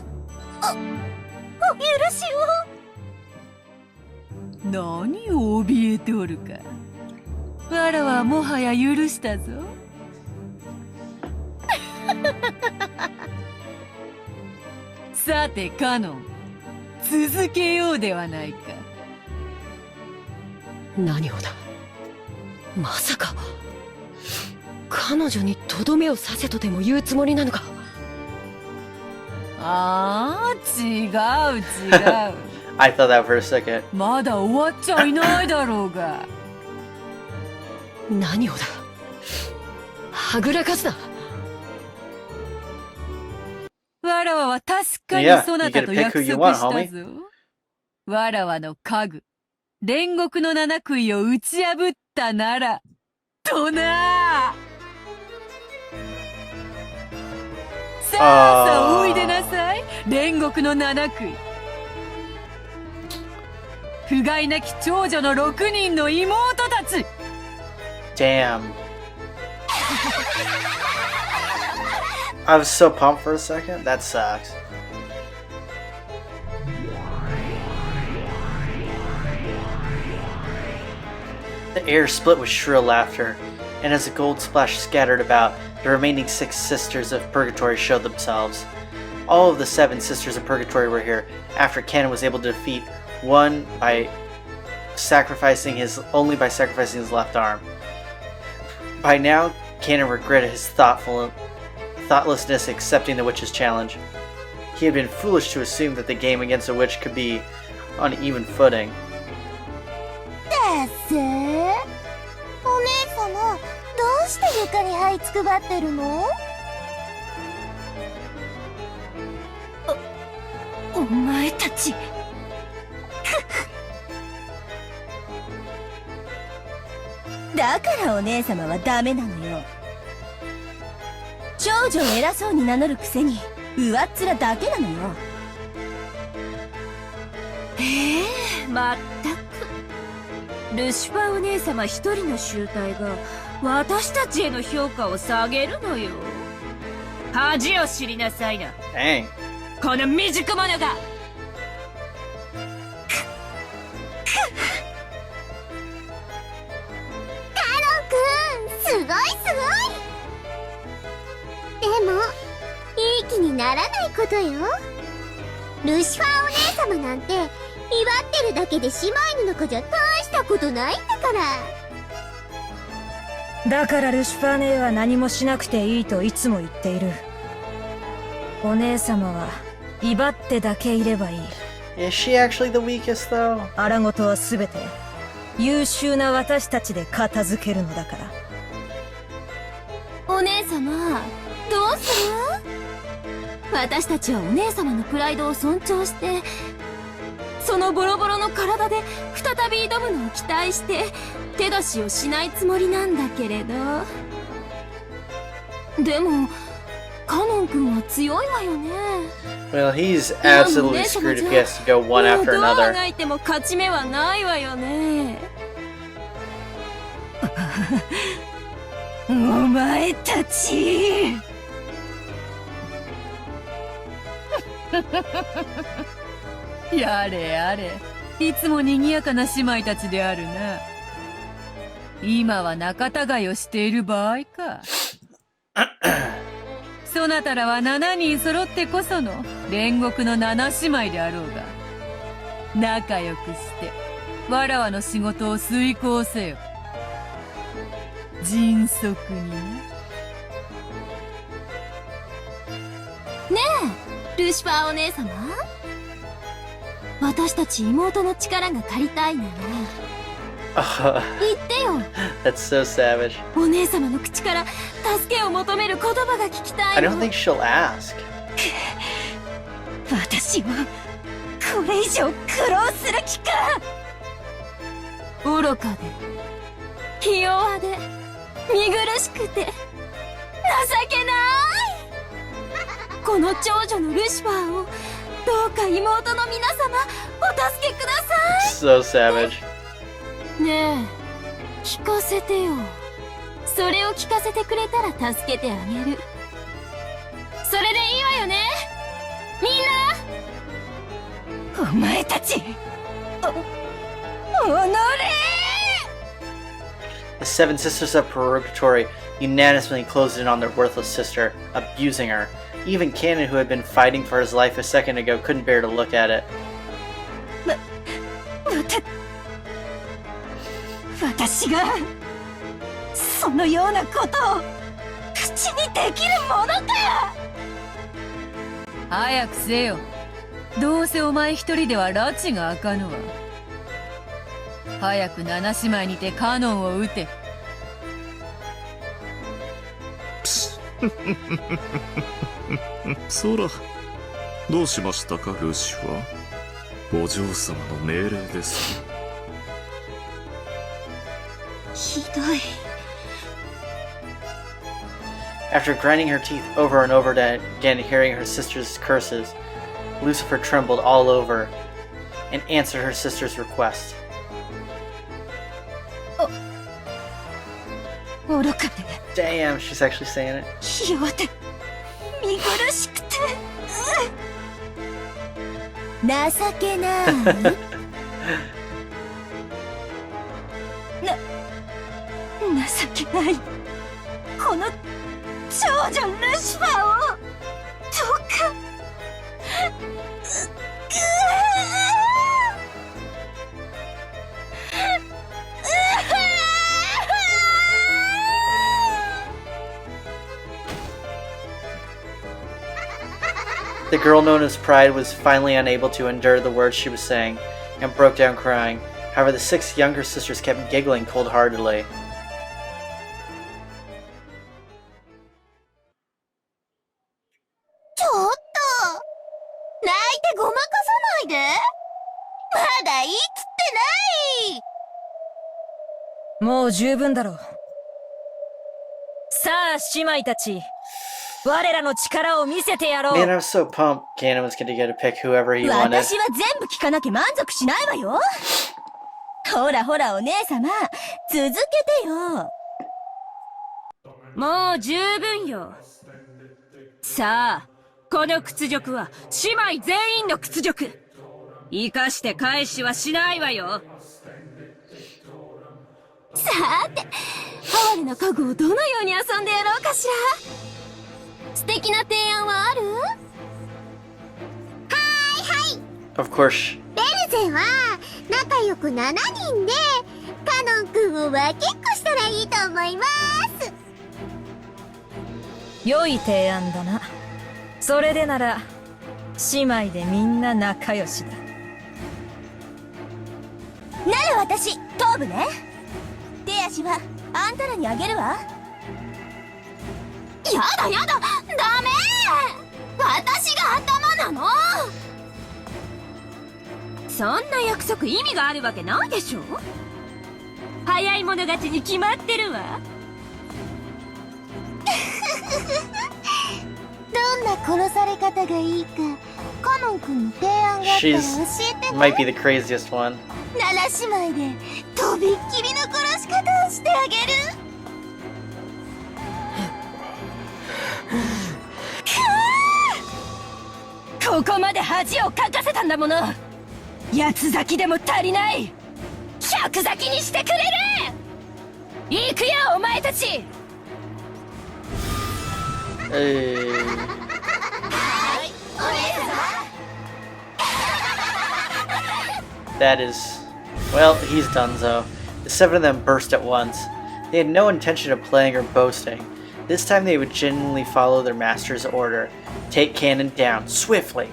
Speaker 9: お許しを。
Speaker 5: 何を怯えておるか。わらはもはや許したぞ。さてカノン、続けようではないか。
Speaker 4: 何をだ。まさか彼女にとどめを刺せとでも言うつもりなのか。
Speaker 5: ああ、違う違う。
Speaker 1: I thought that for a second.
Speaker 5: まだ終わっちゃいないだろうが。
Speaker 4: 何をだ。はぐらかすな。
Speaker 5: わらわは確かに
Speaker 1: Yeah,
Speaker 5: そなたと
Speaker 1: you get to pick
Speaker 5: 約
Speaker 1: who you
Speaker 5: 束
Speaker 1: want,
Speaker 5: した
Speaker 1: homie.
Speaker 5: ぞ。わらわの家具、煉獄の七杭を打ち破ったなら、とな。さあさあ、おいでなさい、煉獄の七杭。不甲斐なき長女の6人の妹たち。
Speaker 1: Damn. I was so pumped for a second. That sucks. The air split with shrill laughter, and as the gold splash scattered about, the remaining 6 sisters of Purgatory showed themselves. All of the 7 sisters of Purgatory were here after Canon was able to defeat one by sacrificing his left arm. By now, Canon regretted his thoughtlessness accepting the witch's challenge. He had been foolish to assume that the game against a witch could be on even footing.
Speaker 9: お姉様、どうして床に這いつくばってるの？
Speaker 2: お前たち。だからお姉様はダメなのよ。長女を偉そうに名乗るくせに上っ面だけなのよ。まったく。ルシファーお姉様一人の集体が私たちへの評価を下げるのよ。恥を知りなさいな。
Speaker 1: Dang.
Speaker 2: この未熟者が。
Speaker 9: すごいすごい。でもいい気にならないことよ。ルシファーお姉様なんて威張ってるだけで姉妹の中じゃ大したことないんだから。
Speaker 10: だからルシファー姉は何もしなくていいといつも言っている。お姉様は威張ってだけいればいい。
Speaker 1: Is she actually the weakest though?
Speaker 10: 荒事はすべて優秀な私たちで片付けるのだから。
Speaker 2: お姉様、どうする？私たちはお姉様のプライドを尊重して、そのボロボロの体で再び挑むのを期待して手出しをしないつもりなんだけれど。でもカノン君は強いわよね。
Speaker 1: Well, he's absolutely screwed if he has to go one after
Speaker 2: どうあ
Speaker 1: another.
Speaker 2: がいても勝ち目はないわよね。お前たち。
Speaker 5: やれやれ、いつも賑やかな姉妹たちであるな。今は仲違いをしている場合か。そなたらは7人揃ってこその煉獄の7姉妹であろうが、仲良くしてわらわの仕事を遂行せよ。迅速にな。
Speaker 2: ねえ、ルシファーお姉様。私たち妹の力が借りたいなら言ってよ。
Speaker 1: That's so savage.
Speaker 2: お姉様の口から助けを求める言葉が聞きた
Speaker 1: I
Speaker 2: いの。
Speaker 1: don't think she'll ask.
Speaker 2: 私はこれ以上苦労する気か。愚かでひ弱で見苦しくて情けない。この長女のルシファーをどうか妹の皆様お助けくださ
Speaker 1: So savage.
Speaker 2: い。ねえ、聞かせてよ。それを聞かせてくれたら助けてあげる。それでいいわよね、みんな。お前たち、おのれ。
Speaker 1: The seven sisters of Purgatory unanimously closed in on their worthless sister, abusing her. Even Canon, who had been fighting for his life a second ago, couldn't bear to look at it.
Speaker 2: 私がそのようなことを口にできるものか。
Speaker 5: 早くせよ。どうせお前一人では拉致が開かぬわ。早く7姉妹にてカノンを撃て。
Speaker 6: そら、どうしましたか、ルシファー。お嬢様の命令です。
Speaker 2: ひどい。
Speaker 1: After grinding her teeth over and over again, hearing her sister's curses, Lucifer trembled all over and answered her sister's request.
Speaker 2: 愚かで
Speaker 1: Damn, she's actually saying it.
Speaker 2: ひ弱で見苦しくて情けない情けない。この長女ルシファーをどうか。
Speaker 1: The girl known as Pride was finally unable to endure the words she was saying and broke down crying. However, the 6 younger sisters kept giggling cold-heartedly.
Speaker 9: ちょっと泣いてごまかさないで。まだ言い切ってない。
Speaker 10: もう十分だろう。さあ姉妹たち、我らの力を見せてやろう。
Speaker 1: Man, I was so pumped Ganon was going to get to pick whoever he wanted.
Speaker 2: 私は全部聞かなきゃ満足しないわよ。ほらほらお姉様、続けてよ。
Speaker 11: もう十分よ。さあ、この屈辱は姉妹全員の屈辱。生かして返しはしないわよ。
Speaker 2: さて、哀れな家具をどのように遊んでやろうかしら。素敵な提案はある？
Speaker 9: はい。
Speaker 1: Of course.
Speaker 9: ベルゼは仲良く7人でカノン君を分けっこしたらいいと思います。
Speaker 10: 良い提案だな。それでなら姉妹でみんな仲良しだ。
Speaker 2: なら私頭部ね。手足はあんたらにあげるわ。やだやだ、ダメ。私が頭なの。
Speaker 11: そんな約束意味があるわけないでしょ。早い者勝ちに決まってるわ。
Speaker 9: 殺され方がいいかカノン君の提案があったら教
Speaker 1: She's
Speaker 9: えてね。
Speaker 1: might be the craziest one.
Speaker 9: 七姉妹でとびっきりの殺し方をしてあげる。
Speaker 2: ここまで恥をかかせたんだもの。八つ咲きでも足りない。百咲きにしてくれる。行くよお前たち。
Speaker 1: That is... Well, he's donezo. The 7 of them burst at once. They had no intention of playing or boasting. This time they would genuinely follow their master's order. Take Cannon down, swiftly!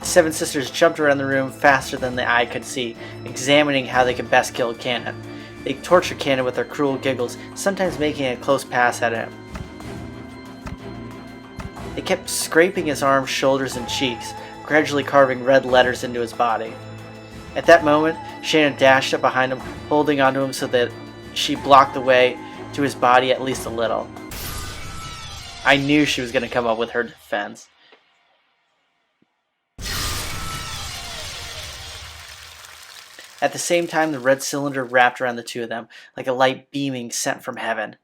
Speaker 1: The 7 sisters jumped around the room faster than the eye could see, examining how they could best kill Cannon. They tortured Cannon with their cruel giggles, sometimes making a close pass at him. They kept scraping his arms, shoulders, and cheeks, gradually carving red letters into his body. At that moment, Shannon dashed up behind him, holding onto him so that she blocked the way to his body at least a little. I knew she was going to come up with her defense. At the same time, the red cylinder wrapped around the 2 of them, like a light beaming sent from heaven.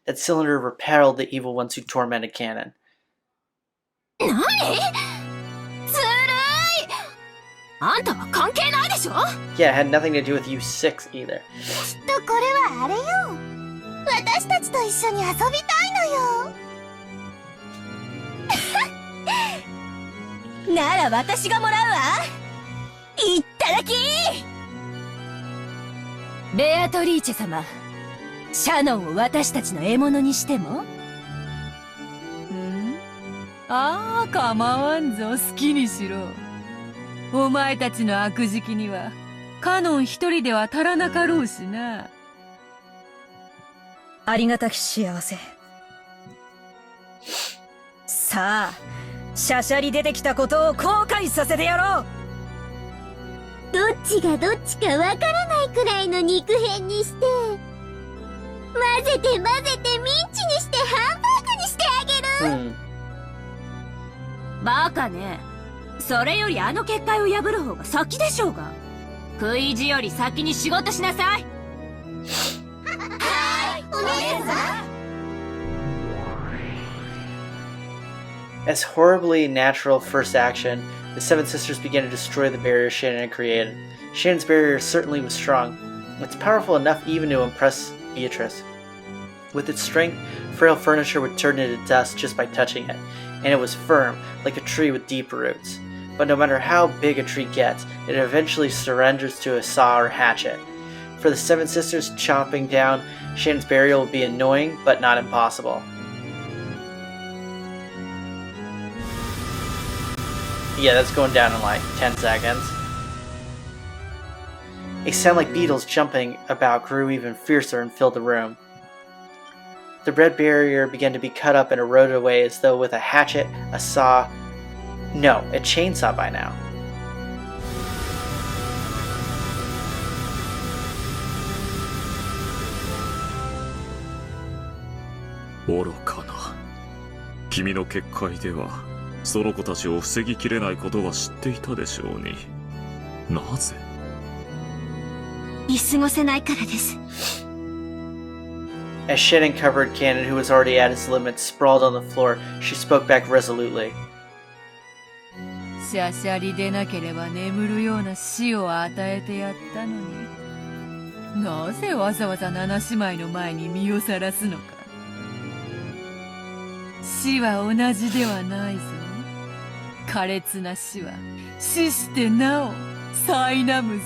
Speaker 1: That cylinder repelled the evil ones who tormented Cannon.
Speaker 11: 何？ずるい！あんたは関係ないでしょ？
Speaker 1: Yeah, it had nothing to do with you 6 either.
Speaker 9: きっとこれはあれよ。私たちと一緒に遊びたいのよ。
Speaker 2: なら私がもらうわ。いっただき。ベアトリーチェ様、シャノンを私たちの獲物にしても？
Speaker 5: ああ、構わんぞ、好きにしろ。お前たちの悪時期にはカノン一人では足らなかろうしな。
Speaker 10: ありがたき幸せ。さあ、しゃしゃり出てきたことを後悔させてやろう。
Speaker 9: どっちがどっちかわからないくらいの肉片にして混ぜて混ぜてミンチにしてハンバーグにしてあげる。
Speaker 11: バカね。それよりあの結界を破る方が先でしょうが。食い意地より先に仕事しなさい。
Speaker 9: はい、お姉さん。
Speaker 1: As horribly natural first action, the 7 sisters began to destroy the barrier Shannon had created. Shannon's barrier certainly was strong. It's powerful enough even to impress Beatrice. With its strength, frail furniture would turn into dust just by touching it, and it was firm, like a tree with deep roots. But no matter how big a tree gets, it eventually surrenders to a saw or hatchet. For the 7 sisters, chopping down Shannon's barrier would be annoying, but not impossible. Yeah, that's going down in like 10 seconds. A sound like beetles jumping about grew even fiercer and filled the room. The red barrier began to be cut up and eroded away as though with a hatchet, a saw... No, a chainsaw by now.
Speaker 6: Orokana. 君の結界ではその子たちを防ぎきれないことは知っていたでしょうに。なぜ？
Speaker 9: 見過ごせないからです。
Speaker 1: As Shannon covered Cannon, who was already at his limit, sprawled on the floor, she spoke back resolutely.
Speaker 5: しゃしゃりでなければ眠るような死を与えてやったのに、なぜわざわざ七姉妹の前に身をさらすのか。死は同じではないぞ。苛烈な死は死してなお苛むぞ。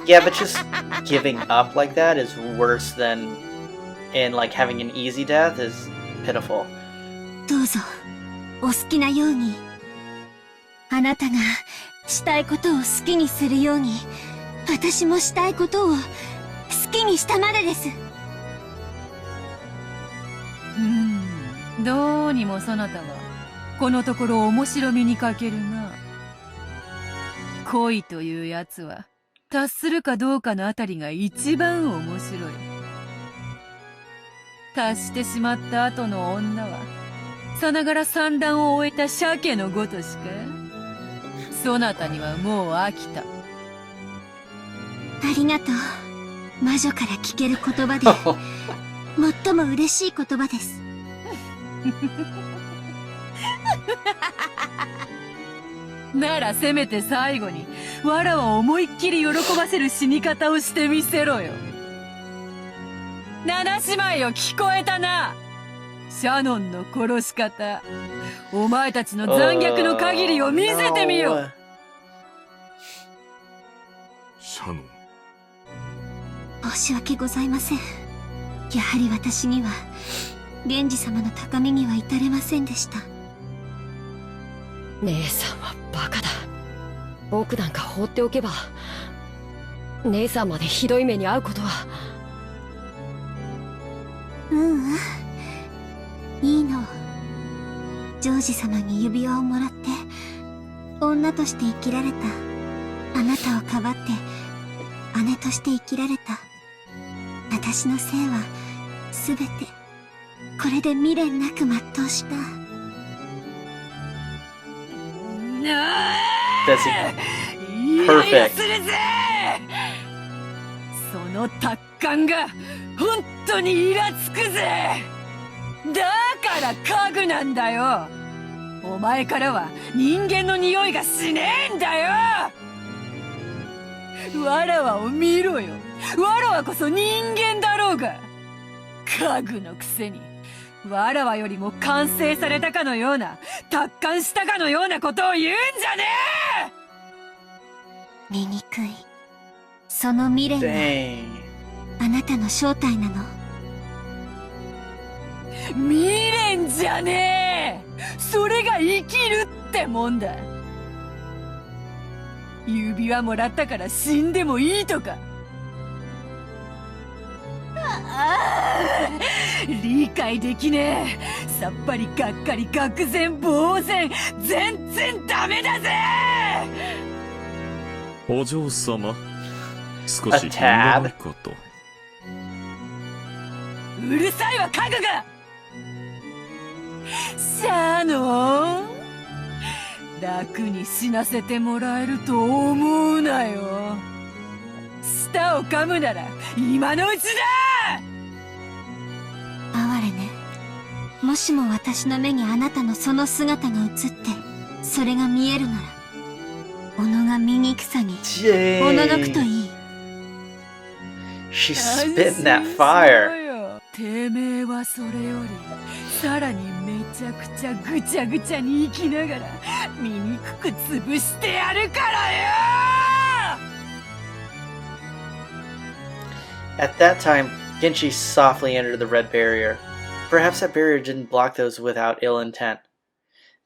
Speaker 1: Yeah, but just giving up like that is worse than in like having an easy death is pitiful.
Speaker 9: どうぞお好きなように。あなたがしたいことを好きにするように、私もしたいことを好きにしたまでです。
Speaker 5: どうにもそなたはこのところ面白みに欠けるな。恋というやつは達するかどうかのあたりが一番面白い。達してしまった後の女はさながら産卵を終えた鮭のごとしか。そなたにはもう飽きた。
Speaker 9: ありがとう。魔女から聞ける言葉で最も嬉しい言葉です。
Speaker 5: ならせめて最後にわらを思いっきり喜ばせる死に方をしてみせろよ。七姉妹を聞こえたな。シャノンの殺し方、お前たちの残虐の限りを見せてみよ。
Speaker 3: シャノン、
Speaker 9: 申し訳ございません。やはり私には源氏様の高みには至れませんでした。
Speaker 4: 姉さんはバカだ。僕なんか放っておけば姉さんまでひどい目に遭うことは。
Speaker 9: ううん、いいの。ジョージ様に指輪をもらって女として生きられたあなたをかばって姉として生きられた私のせいはすべてこれで未練なく全うした。
Speaker 1: That's
Speaker 5: イライラするぜ。その達観が本当にイラつくぜ。だから家具なんだよ。お前からは人間の匂いがしねえんだよ。わらわを見ろよ。わらわこそ人間だろうが。家具のくせにわらわよりも完成されたかのような、達観したかのようなことを言うんじゃね
Speaker 9: え。醜い。その未練はあなたの正体なの。
Speaker 5: 未練じゃねえ。それが生きるってもんだ。指輪もらったから死んでもいいとか。理解できねえ。さっぱりがっかり愕然呆然。全然ダメだぜ。
Speaker 6: お嬢様、少し気がないかと。
Speaker 5: うるさいわ家具が。シャノン、楽に死なせてもらえると思うなよ。舌を噛むなら今のうちだ。
Speaker 9: 哀れね。もしも私の目にあなたのその姿が映ってそれが見えるなら、己が醜さにおののくといい。
Speaker 1: She spit in that fire.
Speaker 5: てめえはそれよりさらにめちゃくちゃぐちゃぐちゃに生きながら醜く潰してやるからよ。
Speaker 1: At that time, Genji softly entered the red barrier. Perhaps that barrier didn't block those without ill intent.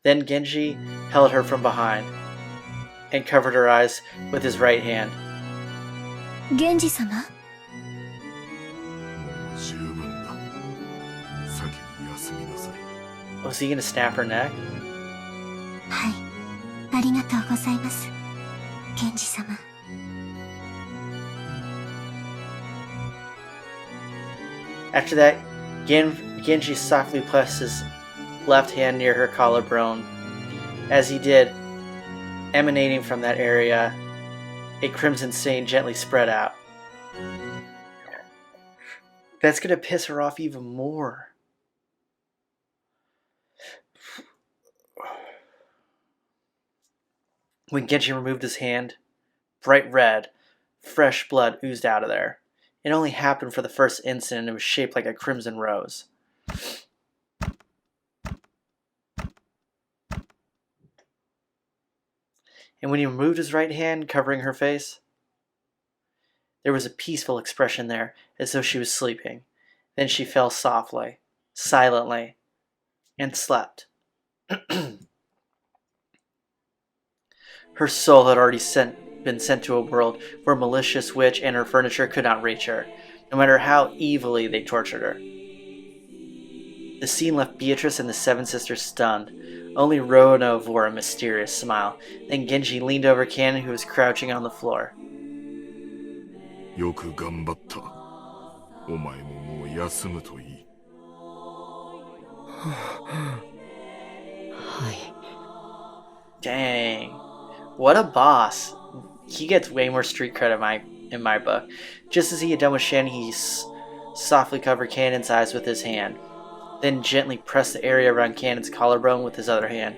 Speaker 1: Then Genji held her from behind and covered her eyes with his right hand.
Speaker 9: 源氏様、
Speaker 3: 十分だ。先に休みなさい。
Speaker 1: Was he gonna snap her neck?
Speaker 9: はい、ありがとうございます、源氏様。
Speaker 1: After that, Genji softly pressed his left hand near her collarbone. As he did, emanating from that area, a crimson stain gently spread out. That's gonna piss her off even more. When Genji removed his hand, bright red, fresh blood oozed out of there. It only happened for the first instant and it was shaped like a crimson rose. And when he removed his right hand, covering her face, there was a peaceful expression there, as though she was sleeping. Then she fell softly, silently, and slept. Her soul had already been sent to a world where a malicious witch and her furniture could not reach her, no matter how evilly they tortured her. The scene left Beatrice and the seven sisters stunned. Only Rono wore a mysterious smile. Then Genji leaned over Ken, who was crouching on the floor.
Speaker 3: よく頑張った。お前ももう休むといい。
Speaker 1: Dang. What a boss. He gets way more street cred in my book. Just as he had done with Shannon, he softly covered Cannon's eyes with his hand, then gently pressed the area around Cannon's collarbone with his other hand.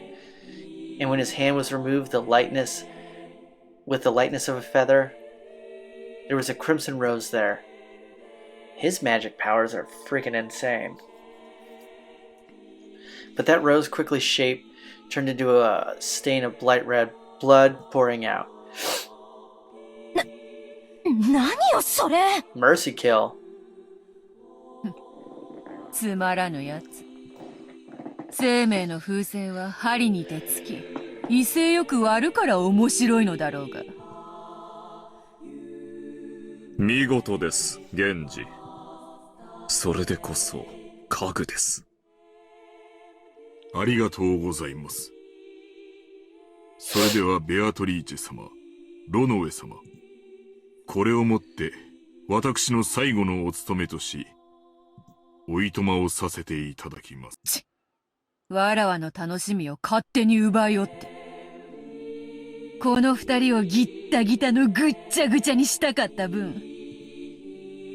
Speaker 1: And when his hand was removed, with the lightness of a feather, there was a crimson rose there. His magic powers are freaking insane. But that rose quickly turned into a stain of bright red blood pouring out. Mercy kill.
Speaker 5: つまらぬやつ。生命の風船は針にてつき、威勢よく割るから面白いのだろうが。
Speaker 6: 見事です、源氏。それでこそ家具です。
Speaker 3: ありがとうございます。それではベアトリーチェ様、ロノウェ様、これをもって私の最後のお務めとし、おいとまをさせていただきます。
Speaker 5: わらわの楽しみを勝手に奪いおって。この二人をギッタギタのぐっちゃぐちゃにしたかった分、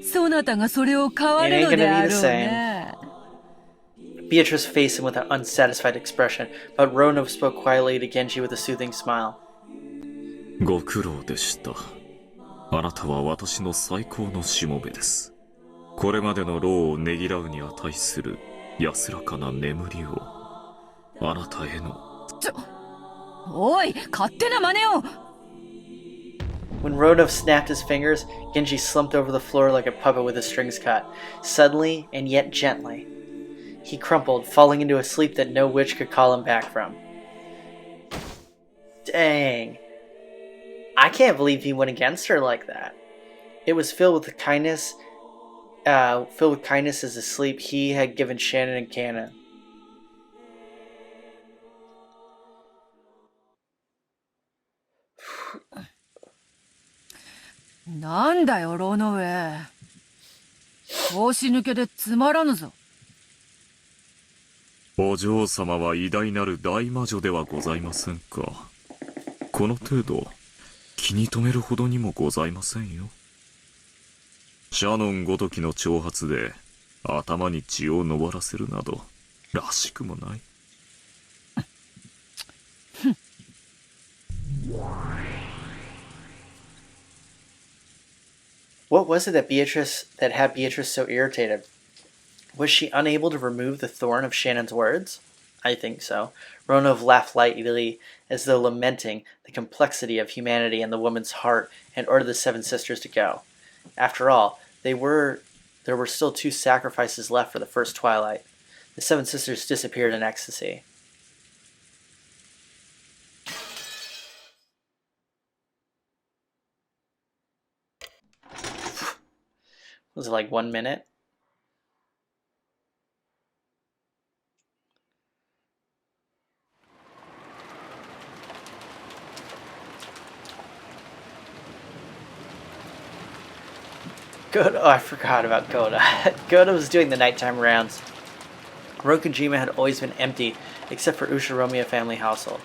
Speaker 5: そなたがそれを変わるのであろうな。
Speaker 1: Beatrice faced him with an unsatisfied expression, but Ronov spoke quietly to Genji with a soothing smile.
Speaker 6: ご苦労でした。あなたは私の最高のしもべです。これまでの労をねぎらうに値する安らかな眠りを、あなたへの。
Speaker 5: おい、勝手な真似を。
Speaker 1: When Ronov snapped his fingers, Genji slumped over the floor like a puppet with his strings cut, suddenly and yet gently. He crumpled, falling into a sleep that no witch could call him back from. Dang. I can't believe he went against her like that. It was filled with kindness as the sleep he had given Shannon and Cannon.
Speaker 5: なんだよ、ロノウェ。腰抜けでつまらぬぞ。
Speaker 6: お嬢様は偉大なる大魔女ではございませんか。この程度気に留めるほどにもございませんよ。シャノンごときの挑発で頭に血を上らせるなどらしくもない。
Speaker 1: What was it that had Beatrice so irritated? Was she unable to remove the thorn of Shannon's words? I think so. Ronov laughed lightly, as though lamenting the complexity of humanity in the woman's heart, and ordered the seven sisters to go. After all, there were still 2 sacrifices left for the first twilight. The seven sisters disappeared in ecstasy. Was it like 1 minute? Goda, oh, I forgot about Goda. Goda was doing the nighttime rounds. Rokujima had always been empty, except for Ushiromiya family household.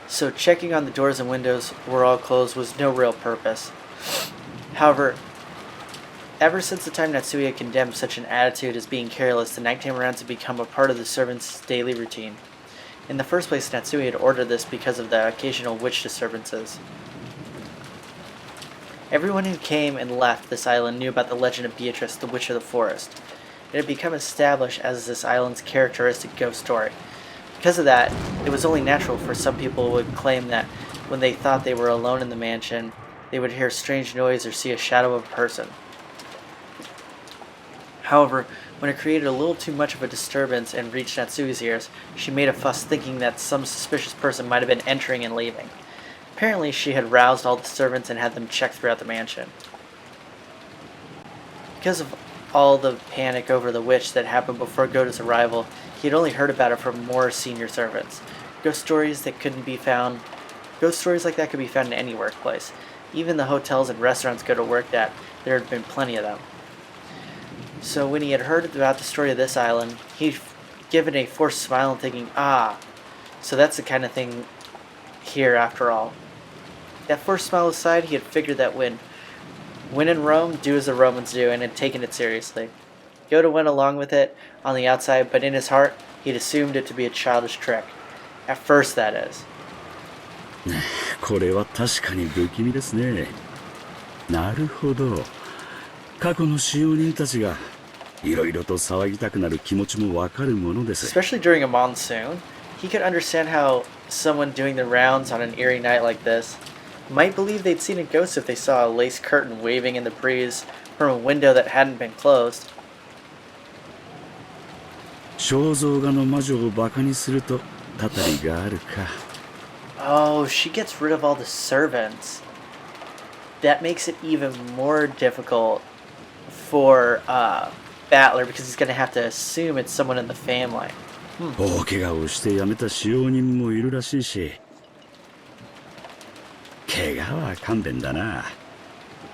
Speaker 1: So checking on the doors and windows were all closed was no real purpose. However, ever since the time Natsuya condemned such an attitude as being careless, the nighttime rounds had become a part of the servants' daily routine. In the first place, Natsuya had ordered this because of the occasional witch disturbances. Everyone who came and left this island knew about the legend of Beatrice, the Witch of the Forest. It had become established as this island's characteristic ghost story. Because of that, it was only natural for some people who would claim that when they thought they were alone in the mansion, they would hear a strange noise or see a shadow of a person. However, when it created a little too much of a disturbance and reached Natsuya's ears, she made a fuss thinking that some suspicious person might have been entering and leaving. Apparently, she had roused all the servants and had them checked throughout the mansion. Because of all the panic over the witch that happened before Goda's arrival, he had only heard about it from more senior servants. Ghost stories like that could be found in any workplace. Even the hotels and restaurants Goda worked at, there had been plenty of them. So when he had heard about the story of this island, he given a forced smile and thinking, ah, so that's the kind of thing here after all. That forced smile aside, he had figured that when in Rome, do as the Romans do, and had taken it seriously. Yoda went along with it on the outside, but in his heart, he'd assumed it to be a childish trick. At first, that is.
Speaker 7: これは確かに不気味ですね。なるほど。過去の使用人たちがいろいろと騒ぎたくなる気持ちもわかるものです。
Speaker 1: Especially during a monsoon, he could understand how someone doing the rounds on an eerie night like this might believe they'd seen a ghost if they saw a lace curtain waving in the breeze from a window that hadn't been closed.
Speaker 7: 肖像画の魔女をバカにするとたたりがあるか。
Speaker 1: Oh, she gets rid of all the servants. That makes it even more difficult for Battler because he's going to have to assume it's someone in the family.
Speaker 7: 大怪我をして辞めた使用人もいるらしいし。怪我は勘弁だな。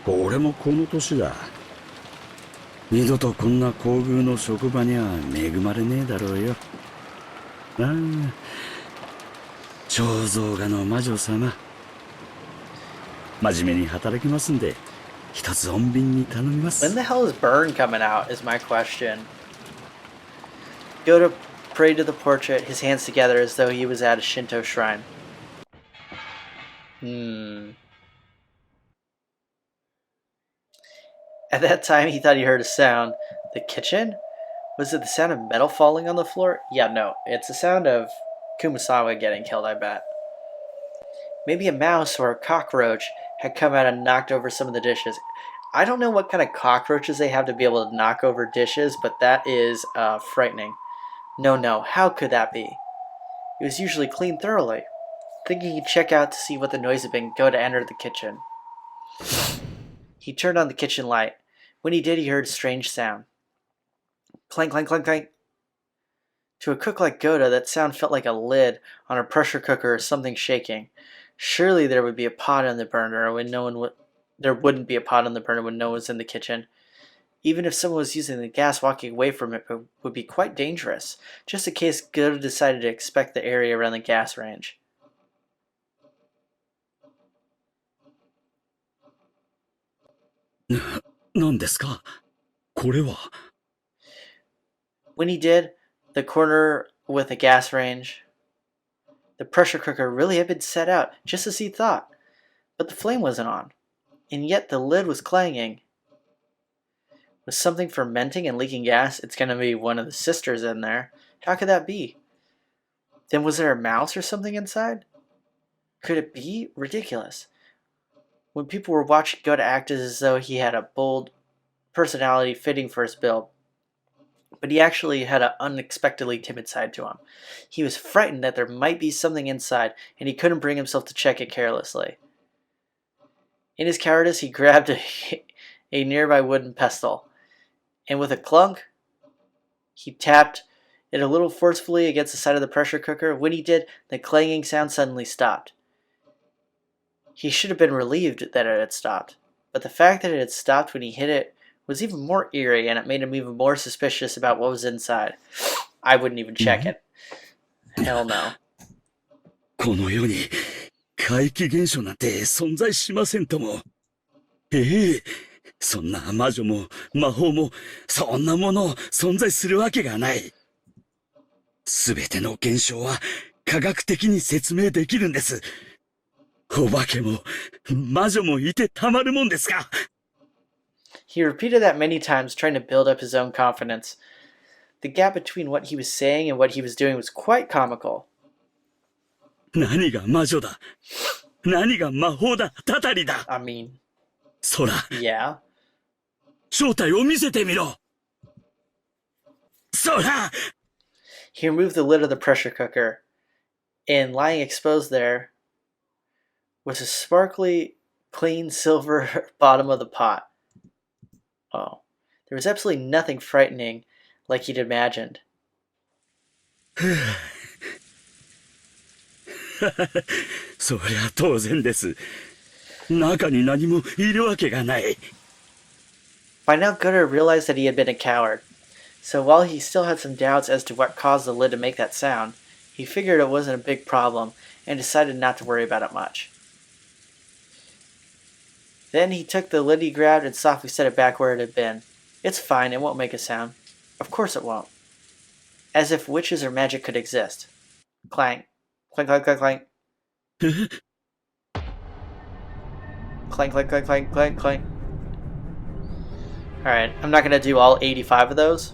Speaker 7: 俺もこの年だ。二度とこんな厚遇の職場には恵まれねえだろうよ。ああ、肖像画の魔女様。真面目に働きますんで、一つ穏便に頼みます。
Speaker 1: When the hell is Burn coming out is my question. Yoda prayed to the portrait, his hands together as though he was at a Shinto shrine. At that time, he thought he heard a sound. The kitchen? Was it the sound of metal falling on the floor? Yeah, no. It's the sound of Kumasawa getting killed, I bet. Maybe a mouse or a cockroach had come out and knocked over some of the dishes. I don't know what kind of cockroaches they have to be able to knock over dishes, but that is frightening. No, how could that be? It was usually cleaned thoroughly. Thinking he'd check out to see what the noise had been, go to enter the kitchen. He turned on the kitchen light. When he did, he heard a strange sound. Clank, clank, clank, clank. To a cook like Goda, that sound felt like a lid on a pressure cooker or something shaking. Surely there would be a pot on the burner when there wouldn't be a pot on the burner when no one was in the kitchen. Even if someone was using the gas, walking away from it would be quite dangerous, just in case Goda decided to inspect the area around the gas range.
Speaker 7: When
Speaker 1: he did, the corner with the gas range, the pressure cooker really had been set out, just as he thought. But the flame wasn't on, and yet the lid was clanging. Was something fermenting and leaking gas? It's going to be one of the sisters in there. How could that be? Then was there a mouse or something inside? Could it be? Ridiculous. When people were watching Goda act as though he had a bold personality fitting for his build, but he actually had an unexpectedly timid side to him. He was frightened that there might be something inside, and he couldn't bring himself to check it carelessly. In his cowardice, he grabbed a nearby wooden pestle, and with a clunk, he tapped it a little forcefully against the side of the pressure cooker. When he did, the clanging sound suddenly stopped. He should have been relieved that it had stopped, but the fact that it had stopped when he hit it was even more eerie, and it made him even more suspicious about what was inside. I wouldn't even check it. Hell no.
Speaker 7: この世に怪奇現象なんて存在しませんとも。そんな魔女も魔法もそんなもの存在するわけがない。すべての現象は科学的に説明できるんです。お化けも魔女もいてたまるもんですか。
Speaker 1: He repeated that many times, trying to build up his own confidence. The gap between what he was saying and what he was doing was quite comical.
Speaker 7: 何が魔女だ。何が魔法だ。たたりだ。
Speaker 1: I mean,
Speaker 7: 空。
Speaker 1: yeah.
Speaker 7: 正体を見せてみろ。空。
Speaker 1: He removed the lid of the pressure cooker, and lying exposed there was a sparkly, clean silver bottom of the pot. Oh, there was absolutely nothing frightening like he'd imagined.
Speaker 7: そりゃ当然です。中に何もいるわけがない。
Speaker 1: By now, Gunnar realized that he had been a coward. So while he still had some doubts as to what caused the lid to make that sound, he figured it wasn't a big problem and decided not to worry about it much. Then he took the lid he grabbed and softly set it back where it had been. It's fine, it won't make a sound. Of course it won't. As if witches or magic could exist. Clank. Clank, clank, clank, clank. Clank, clank, clank, clank, clank, clank. Alright, I'm not gonna do all 85 of those.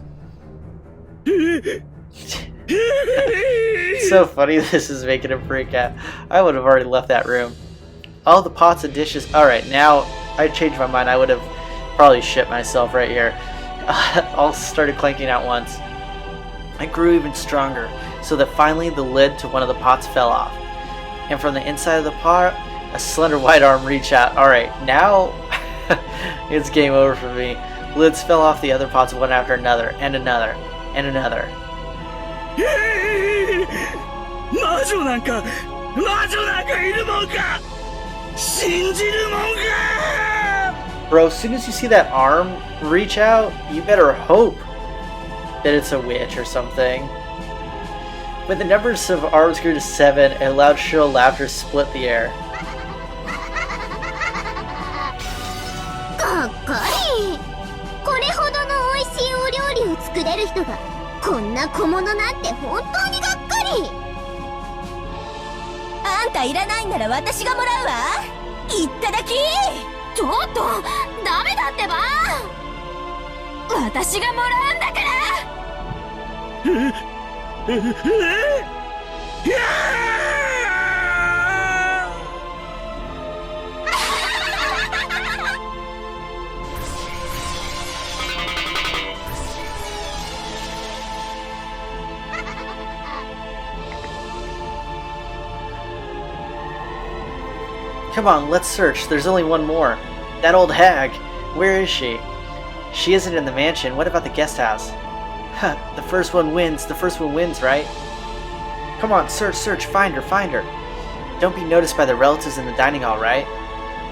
Speaker 1: So funny this is making him freak out. I would have already left that room. All the pots and dishes. Alright, now I changed my mind. I would have probably shit myself right here. All started clanking at once. It grew even stronger, so that finally the lid to one of the pots fell off. And from the inside of the pot, a slender white arm reached out. Alright, now it's game over for me. Lids fell off the other pots one after another, and another, and another. Bro, as soon as you see that arm reach out, you better hope that it's a witch or something. When the numbers of arms grew to 7, and loud shrill laughter split the air. Come on, let's search. There's only one more. That old hag. Where is she? She isn't in the mansion. What about the guest house? Huh, the first one wins. The first one wins, right? Come on, search, search. Find her, find her. Don't be noticed by the relatives in the dining hall, right?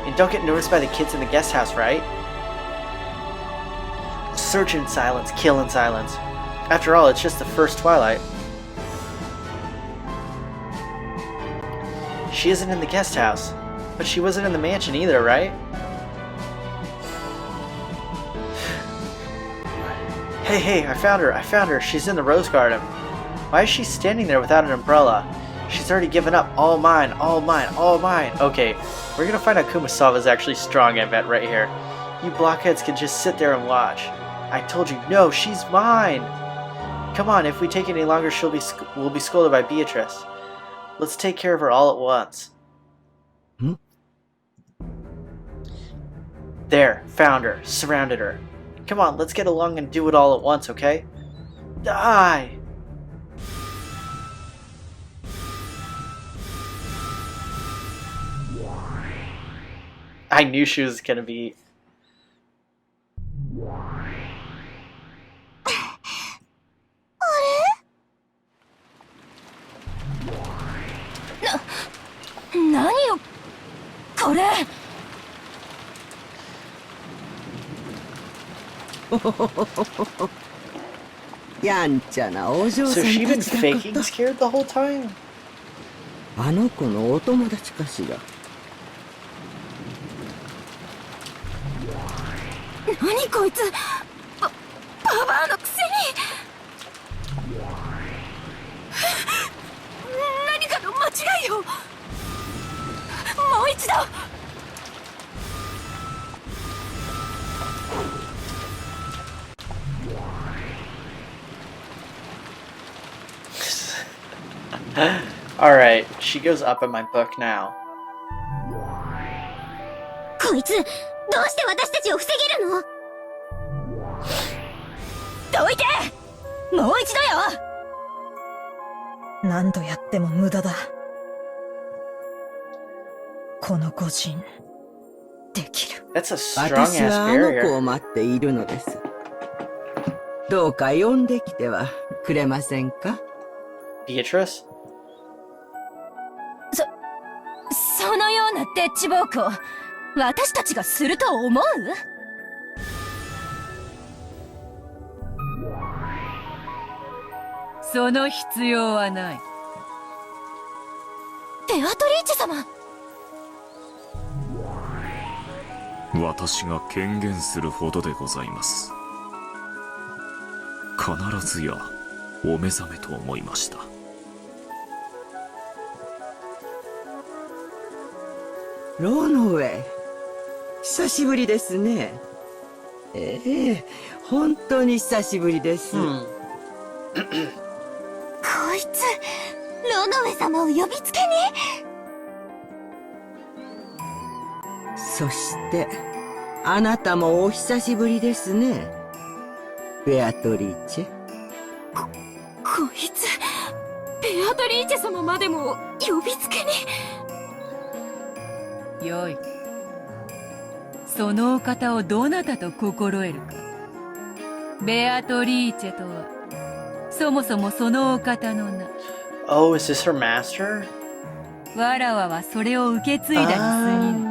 Speaker 1: And don't get noticed by the kids in the guest house, right? Search in silence, kill in silence. After all, it's just the first twilight. She isn't in the guest house. But she wasn't in the mansion either, right? Hey, I found her, She's in the rose garden. Why is she standing there without an umbrella? She's already given up. All mine, all mine, all mine. Okay, we're gonna find out Kumasawa's actually strong, I bet, right here. You blockheads can just sit there and watch. I told you, no, she's mine! Come on, if we take any longer, we'll be scolded by Beatrice. Let's take care of her all at once. There, found her, surrounded her. Come on, let's get along and do it all at once, okay? Die! I knew she was gonna be... So she been faking scared the whole time?
Speaker 12: あの子のお友達かしら。
Speaker 11: 何こいつ、ババアのくせに。何かの間違いよ。もう一度。
Speaker 1: Alright, she goes up in my book now.
Speaker 9: こいつ、どうして私たちを防げるの？
Speaker 11: どいて！もう一度よ！
Speaker 10: 何度やっても無駄だ。この御人、できる。
Speaker 1: That's a strong
Speaker 12: 私
Speaker 1: ass
Speaker 12: はあの子
Speaker 1: barrier.
Speaker 12: を待っているのです。どうか呼んできてはくれませんか？
Speaker 1: Beatrice?
Speaker 2: そのようなデッチ暴行、私たちがすると思う？
Speaker 5: その必要はない。
Speaker 9: ベアトリーチェ様。
Speaker 6: 私が権限するほどでございます。必ずやお目覚めと思いました。
Speaker 12: ロノウェイ、久しぶりですね。本当に久しぶりです。
Speaker 9: こいつ、ロノウェ様を呼びつけに。
Speaker 12: そしてあなたもお久しぶりですね、ベアトリーチェ。
Speaker 11: こいつ、ベアトリーチェ様までも呼びつけに。
Speaker 5: よい。そのお方をどなたと心得るか。ベアトリーチェとは、そもそもそのお方の名。
Speaker 1: Oh, is this her master?
Speaker 5: わらわはそれを受け継いだに過ぎぬ。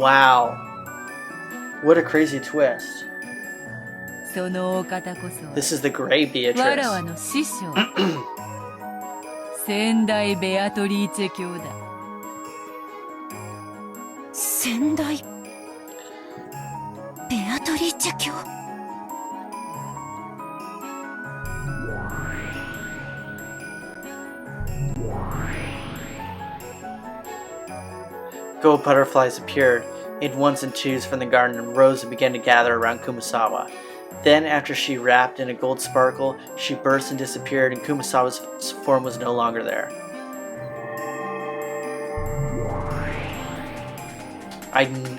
Speaker 1: Wow. What a crazy twist.
Speaker 5: そのお方こそ
Speaker 1: This is the Grey Beatrice.
Speaker 5: わらわの師匠先代ベアトリーチェ教だ。
Speaker 9: 先代ベアトリーチェ教。
Speaker 1: Gold butterflies appeared in ones and twos from the garden and rose and began to gather around Kumasawa. Then, after she wrapped in a gold sparkle, she burst and disappeared, and Kumasawa's form was no longer there.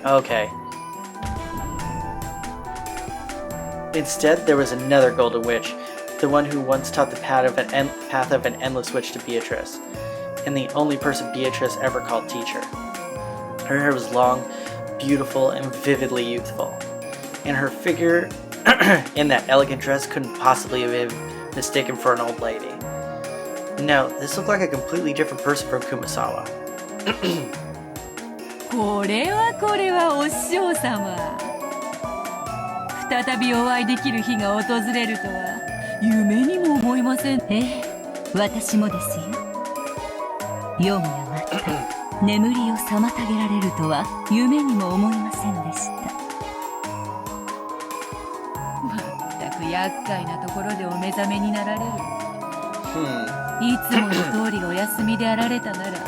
Speaker 1: Okay. Instead, there was another golden witch, the one who once taught the path of an endless witch to Beatrice, and the only person Beatrice ever called teacher. Her hair was long, beautiful, and vividly youthful, and her figure in that elegant dress couldn't possibly have been mistaken for an old lady. No, this looked like a completely different person from Kumasawa.
Speaker 5: これはお師匠様。再びお会いできる日が訪れるとは夢にも思いません。
Speaker 2: 私もですよ。よもやまた眠りを妨げられるとは夢にも思いませんでした。
Speaker 5: まったく厄介なところでお目覚めになられる。いつもの通りお休みであられたなら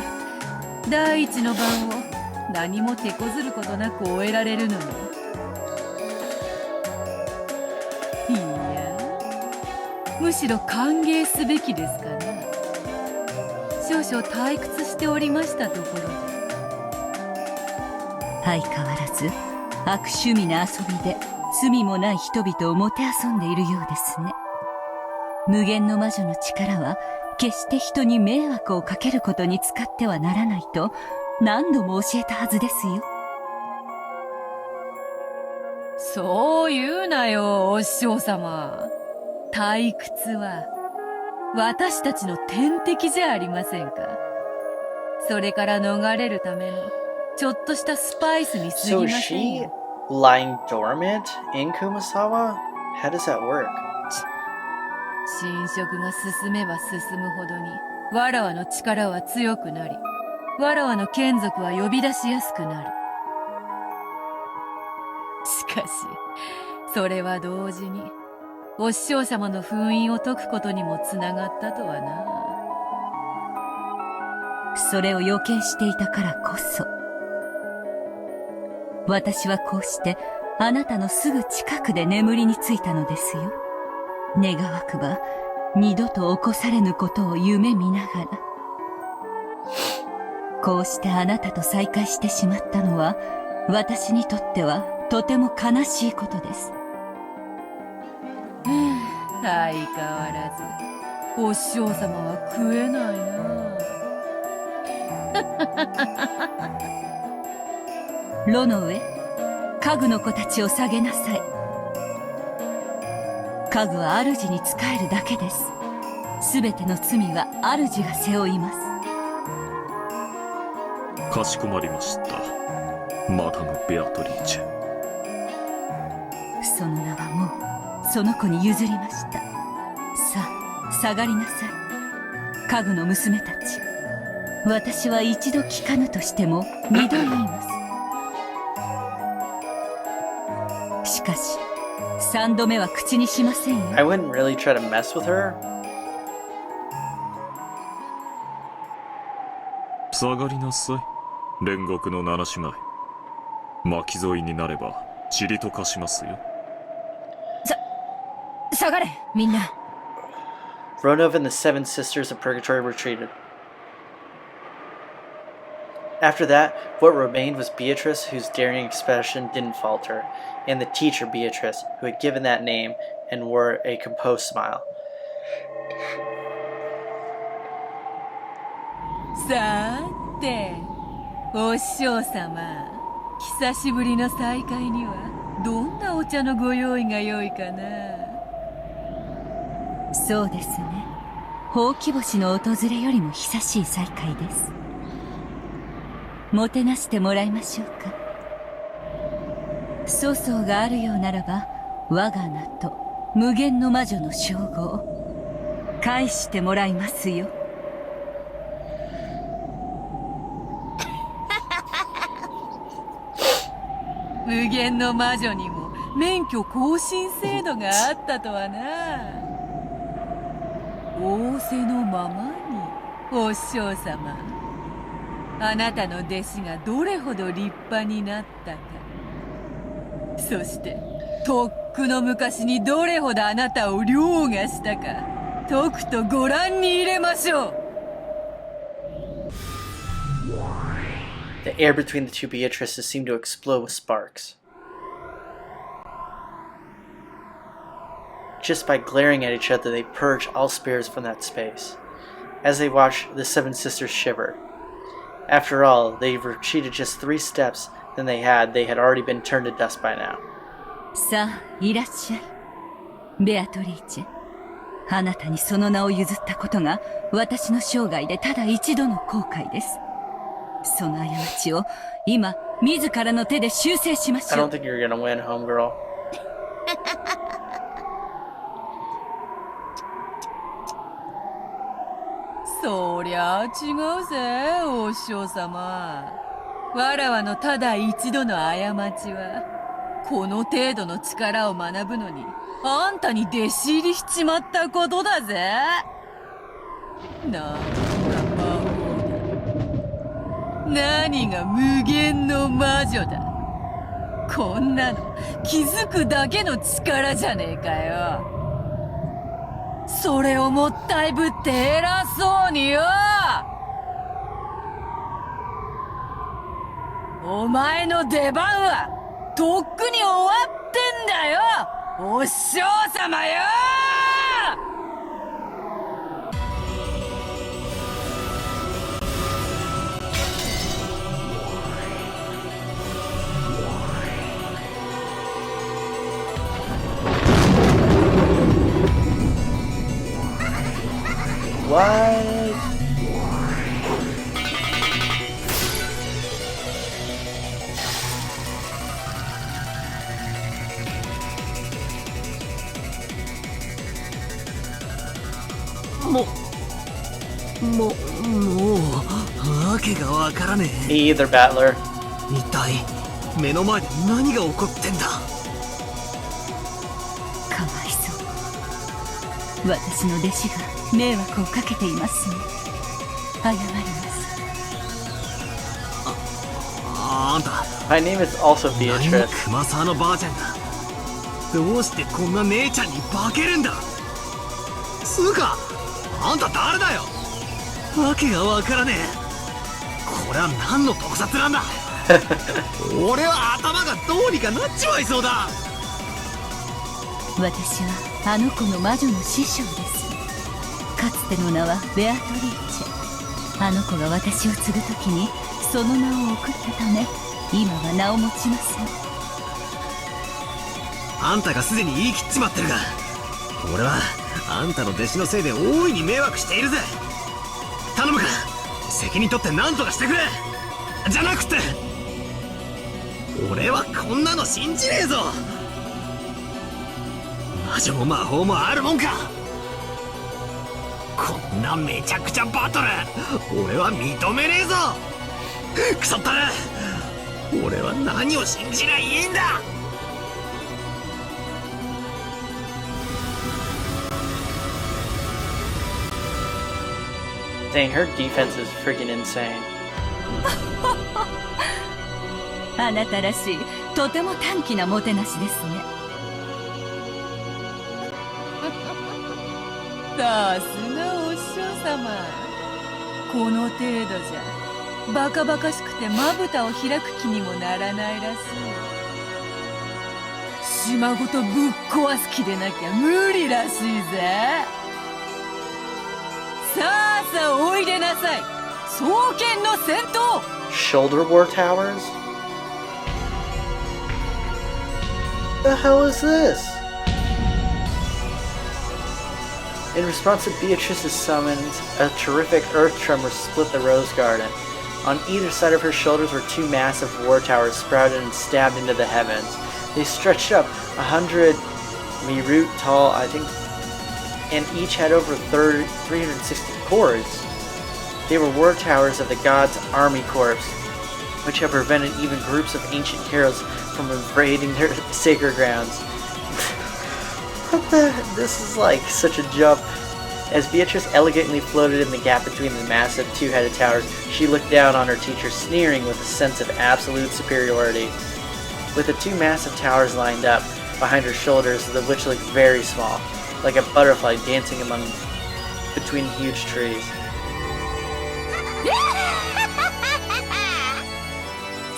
Speaker 5: 第一の晩を何も手こずることなく終えられるのに。いや、むしろ歓迎すべきですかな。少々退屈しておりましたところで。
Speaker 2: 相変わらず悪趣味な遊びで罪もない人々をもてあそんでいるようですね。無限の魔女の力は決して人に迷惑をかけることに使ってはならないと何度も教えたはずですよ。
Speaker 5: そう言うなよ、お師匠様。退屈は私たちの天敵じゃありませんか。それから逃れるためのちょっとしたスパイスに過ぎ
Speaker 1: So
Speaker 5: ま
Speaker 1: is
Speaker 5: せん
Speaker 1: she
Speaker 5: よ。
Speaker 1: lying dormant in Kumasawa? How does that work?
Speaker 5: 侵食が進めば進むほどにわらわの力は強くなり、わらわの眷属は呼び出しやすくなる。しかしそれは同時にお師匠様の封印を解くことにもつながったとはな。
Speaker 2: それを予見していたからこそ私はこうしてあなたのすぐ近くで眠りについたのですよ。願わくば二度と起こされぬことを夢見ながら。こうしてあなたと再会してしまったのは私にとってはとても悲しいことです。
Speaker 5: 相変わらずお師匠様は食えないな。
Speaker 2: ロノウェ、家具の子たちを下げなさい。家具は主に仕えるだけです。すべての罪は主が背負います。
Speaker 6: かしこまりました、マダム・ベアトリーチェ。
Speaker 2: その名はもうその子に譲りました。さあ
Speaker 5: 下がりなさい、家具の娘たち。私は一度聞かぬとしても二度言います。しかし三度目は口にしませんよ。
Speaker 1: I wouldn't really try to mess with her.
Speaker 6: 下がりなさい、煉獄の七姉妹。巻き添いになれば塵と化しますよ。
Speaker 2: 下がれ、みんな。
Speaker 1: Ronov and the seven sisters of Purgatory retreated. After that, what remained was Beatrice, whose daring expression didn't falter, and the teacher Beatrice, who had given that name and wore a composed smile.
Speaker 5: さーて、お師匠様、久しぶりの再会にはどんなお茶のご用意が良いかな。そうですね、ほうき星の訪れよりも久しい再会です。もてなしてもらいましょうか。粗相があるようならば、我が名と無限の魔女の称号返してもらいますよ。無限の魔女にも免許更新制度があったとはな。仰せのままに、お師匠様。あなたの弟子がどれほど立派になったか、そしてとっくの昔にどれほどあなたを凌駕したか、とくとご覧に入れましょう。
Speaker 1: The air between the two Beatrices seemed to explode with sparks. Just by glaring at each other, they purged all spirits from that space. As they watched, the seven sisters shivered. After all, they retreated just 3 steps than they had already been turned to dust by now.
Speaker 5: さあ、いらっしゃい。ベアトリーチェ。あなたにその名を譲ったことが、私の生涯でただ一度の後悔です。その過ちを、今、自らの手で修正しましょう。
Speaker 1: I don't think you're gonna win, homegirl.
Speaker 5: そりゃあ違うぜ、お師匠様。わらわのただ一度の過ちは、この程度の力を学ぶのに、あんたに弟子入りしちまったことだぜ。なんだ魔法だ。何が無限の魔女だ。こんなの気づくだけの力じゃねえかよ。それをもったいぶって偉そうによ。お前の出番はとっくに終わってんだよ、お師匠様よ。
Speaker 1: What?
Speaker 8: Mo, わけがわからねえ。
Speaker 1: Me either, Battler.
Speaker 8: 一体目の前で何が起こってんだ。
Speaker 5: かわいそう。私の弟子が迷惑をかけていますね。謝ります。
Speaker 8: あんた。
Speaker 1: My name is also Beatrice.
Speaker 8: 熊沢のばあちゃんがどうしてこんな姉ちゃんに化けるんだ。つうかあんた誰だよ。わけがわからねえ。これは何の特撮なんだ。俺は頭がどうにかなっちまいそうだ。
Speaker 5: 私はあの子の魔女の師匠です。かつての名はベアトリーチェ。あの子が私を継ぐときにその名を送ったため、今は名を持ちません。
Speaker 8: あんたがすでに言い切っちまってるが、俺はあんたの弟子のせいで大いに迷惑しているぜ。頼むから責任取って何とかしてくれ。じゃなくて俺はこんなの信じねえぞ。魔女も魔法もあるもんか。こんなめちゃくちゃバトル俺は認めねえぞ。クソったれ、俺は何を信じりゃいいんだ。
Speaker 1: Dang, her defense is freaking insane.
Speaker 5: あなたらしい、とても短気なもてなしですね。さすがお師匠様。この程度じゃバカバカしくてまぶたを開く気にもならないらしい。島ごとぶっ壊す気でなきゃ無理らしいぜ。さあさあおいでなさい、双剣の戦闘。
Speaker 1: Shoulder war towers? The hell is this? In response to Beatrice's summons, a terrific earth tremor split the rose garden. On either side of her shoulders were two massive war towers sprouted and stabbed into the heavens. They stretched up 100 mirut tall, I think, and each had over 360 cords. They were war towers of the god's army corps, which had prevented even groups of ancient heroes from invading their sacred grounds. What the? This is like such a jump. As Beatrice elegantly floated in the gap between the massive two-headed towers, she looked down on her teacher, sneering with a sense of absolute superiority. With the two massive towers lined up behind her shoulders, the witch looked very small, like a butterfly dancing between huge trees.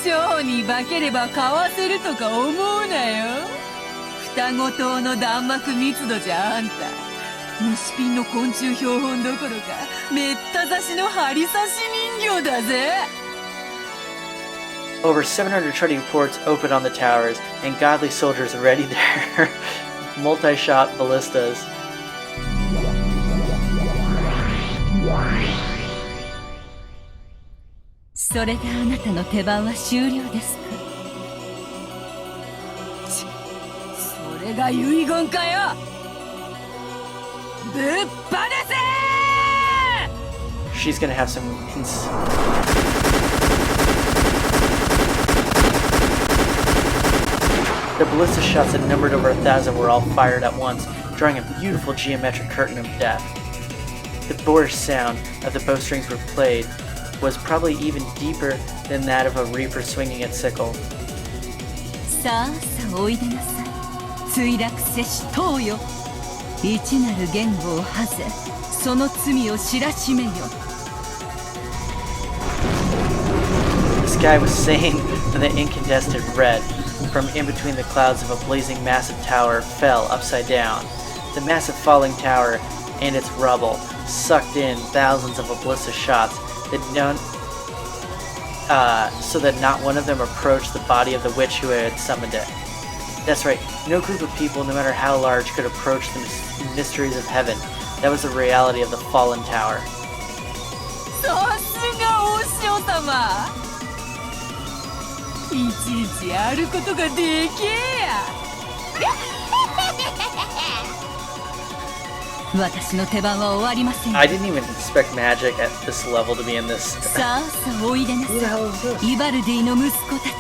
Speaker 5: 蝶に化ければかわせるとか思うなよ。双子塔の弾幕密度じゃあんた、虫ピンの昆虫標本どころかめった刺しの針刺し人形だぜ。
Speaker 1: Over 700 trading ports opened on the towers, and godly soldiers readied their multi-shot ballistas.
Speaker 5: それであなたの手番は終了ですか。それが遺言かよ。ぶっ放せ。
Speaker 1: She's gonna have some The ballista shots that numbered over 1,000 were all fired at once, drawing a beautiful geometric curtain of death. The boorish sound of the bowstrings were played was probably even deeper than that of a reaper swinging its sickle.
Speaker 5: さあさあおいでなさい、墜落せし塔よ。いちなる言語をはぜ、その罪を知らしめよ。
Speaker 1: The sky was saying that the incandescent red from in between the clouds of a blazing massive tower fell upside down. The massive falling tower and its rubble sucked in thousands of ballista shots so that not one of them approached the body of the witch who had summoned it. That's right, no group of people, no matter how large, could approach the mysteries of heaven. That was the reality of the fallen tower.
Speaker 5: さすがお師匠様。いちいちやることがでけえや。私の手番は終わりません。
Speaker 1: I didn't even expect magic at this level to be in this.
Speaker 5: さあさあおいでなさい。
Speaker 1: Who the hell is this?
Speaker 5: イバルディの息子たち、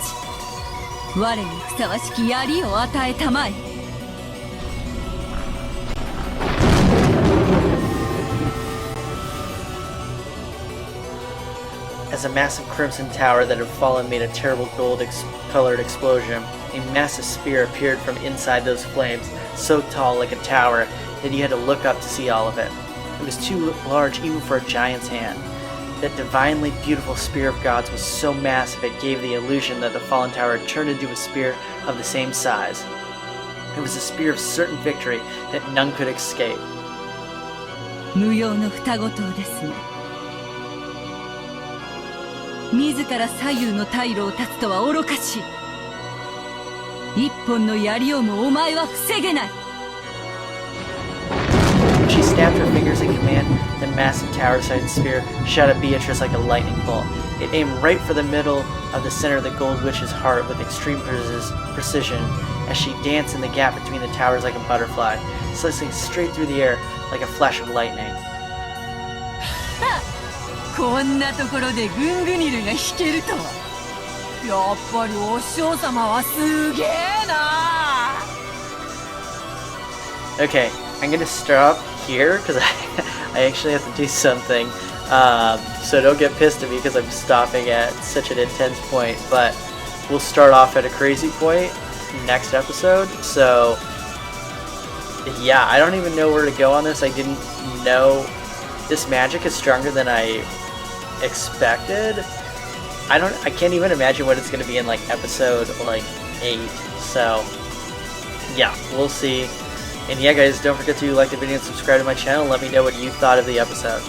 Speaker 5: 我にふさわしき槍を与えたまえ。
Speaker 1: As a massive crimson tower that had fallen made a terrible gold-colored explosion, a massive spear appeared from inside those flames, so tall like a tower that you had to look up to see all of it. It was too large even for a giant's hand. That divinely beautiful spear of God's was so massive it gave the illusion that the fallen tower had turned into a spear of the same size. It was a spear of certain victory that none could escape.
Speaker 5: 無用の双子塔ですね。自ら左右の退路を断つとは愚かしい。一本の槍をもお前は防げない。
Speaker 1: She snapped her fingers in command. The massive tower-sided spear shot at Beatrice like a lightning bolt. It aimed right for the middle of the center of the Gold Witch's heart with extreme precision as she danced in the gap between the towers like a butterfly, slicing straight through the air like a flash of lightning.
Speaker 5: こんなところでグングニルが弾けるとは。やっぱりお師匠様はすげえな。
Speaker 1: Okay, I'm gonna stop here because I actually have to do something. So don't get pissed at me because I'm stopping at such an intense point. But we'll start off at a crazy point next episode. So yeah, I don't even know where to go on this. I didn't know this magic is stronger than I expected. I can't even imagine what it's going to be in like episode like 8. So yeah, we'll see. And yeah guys, don't forget to like the video and subscribe to my channel. Let me know what you thought of the episode.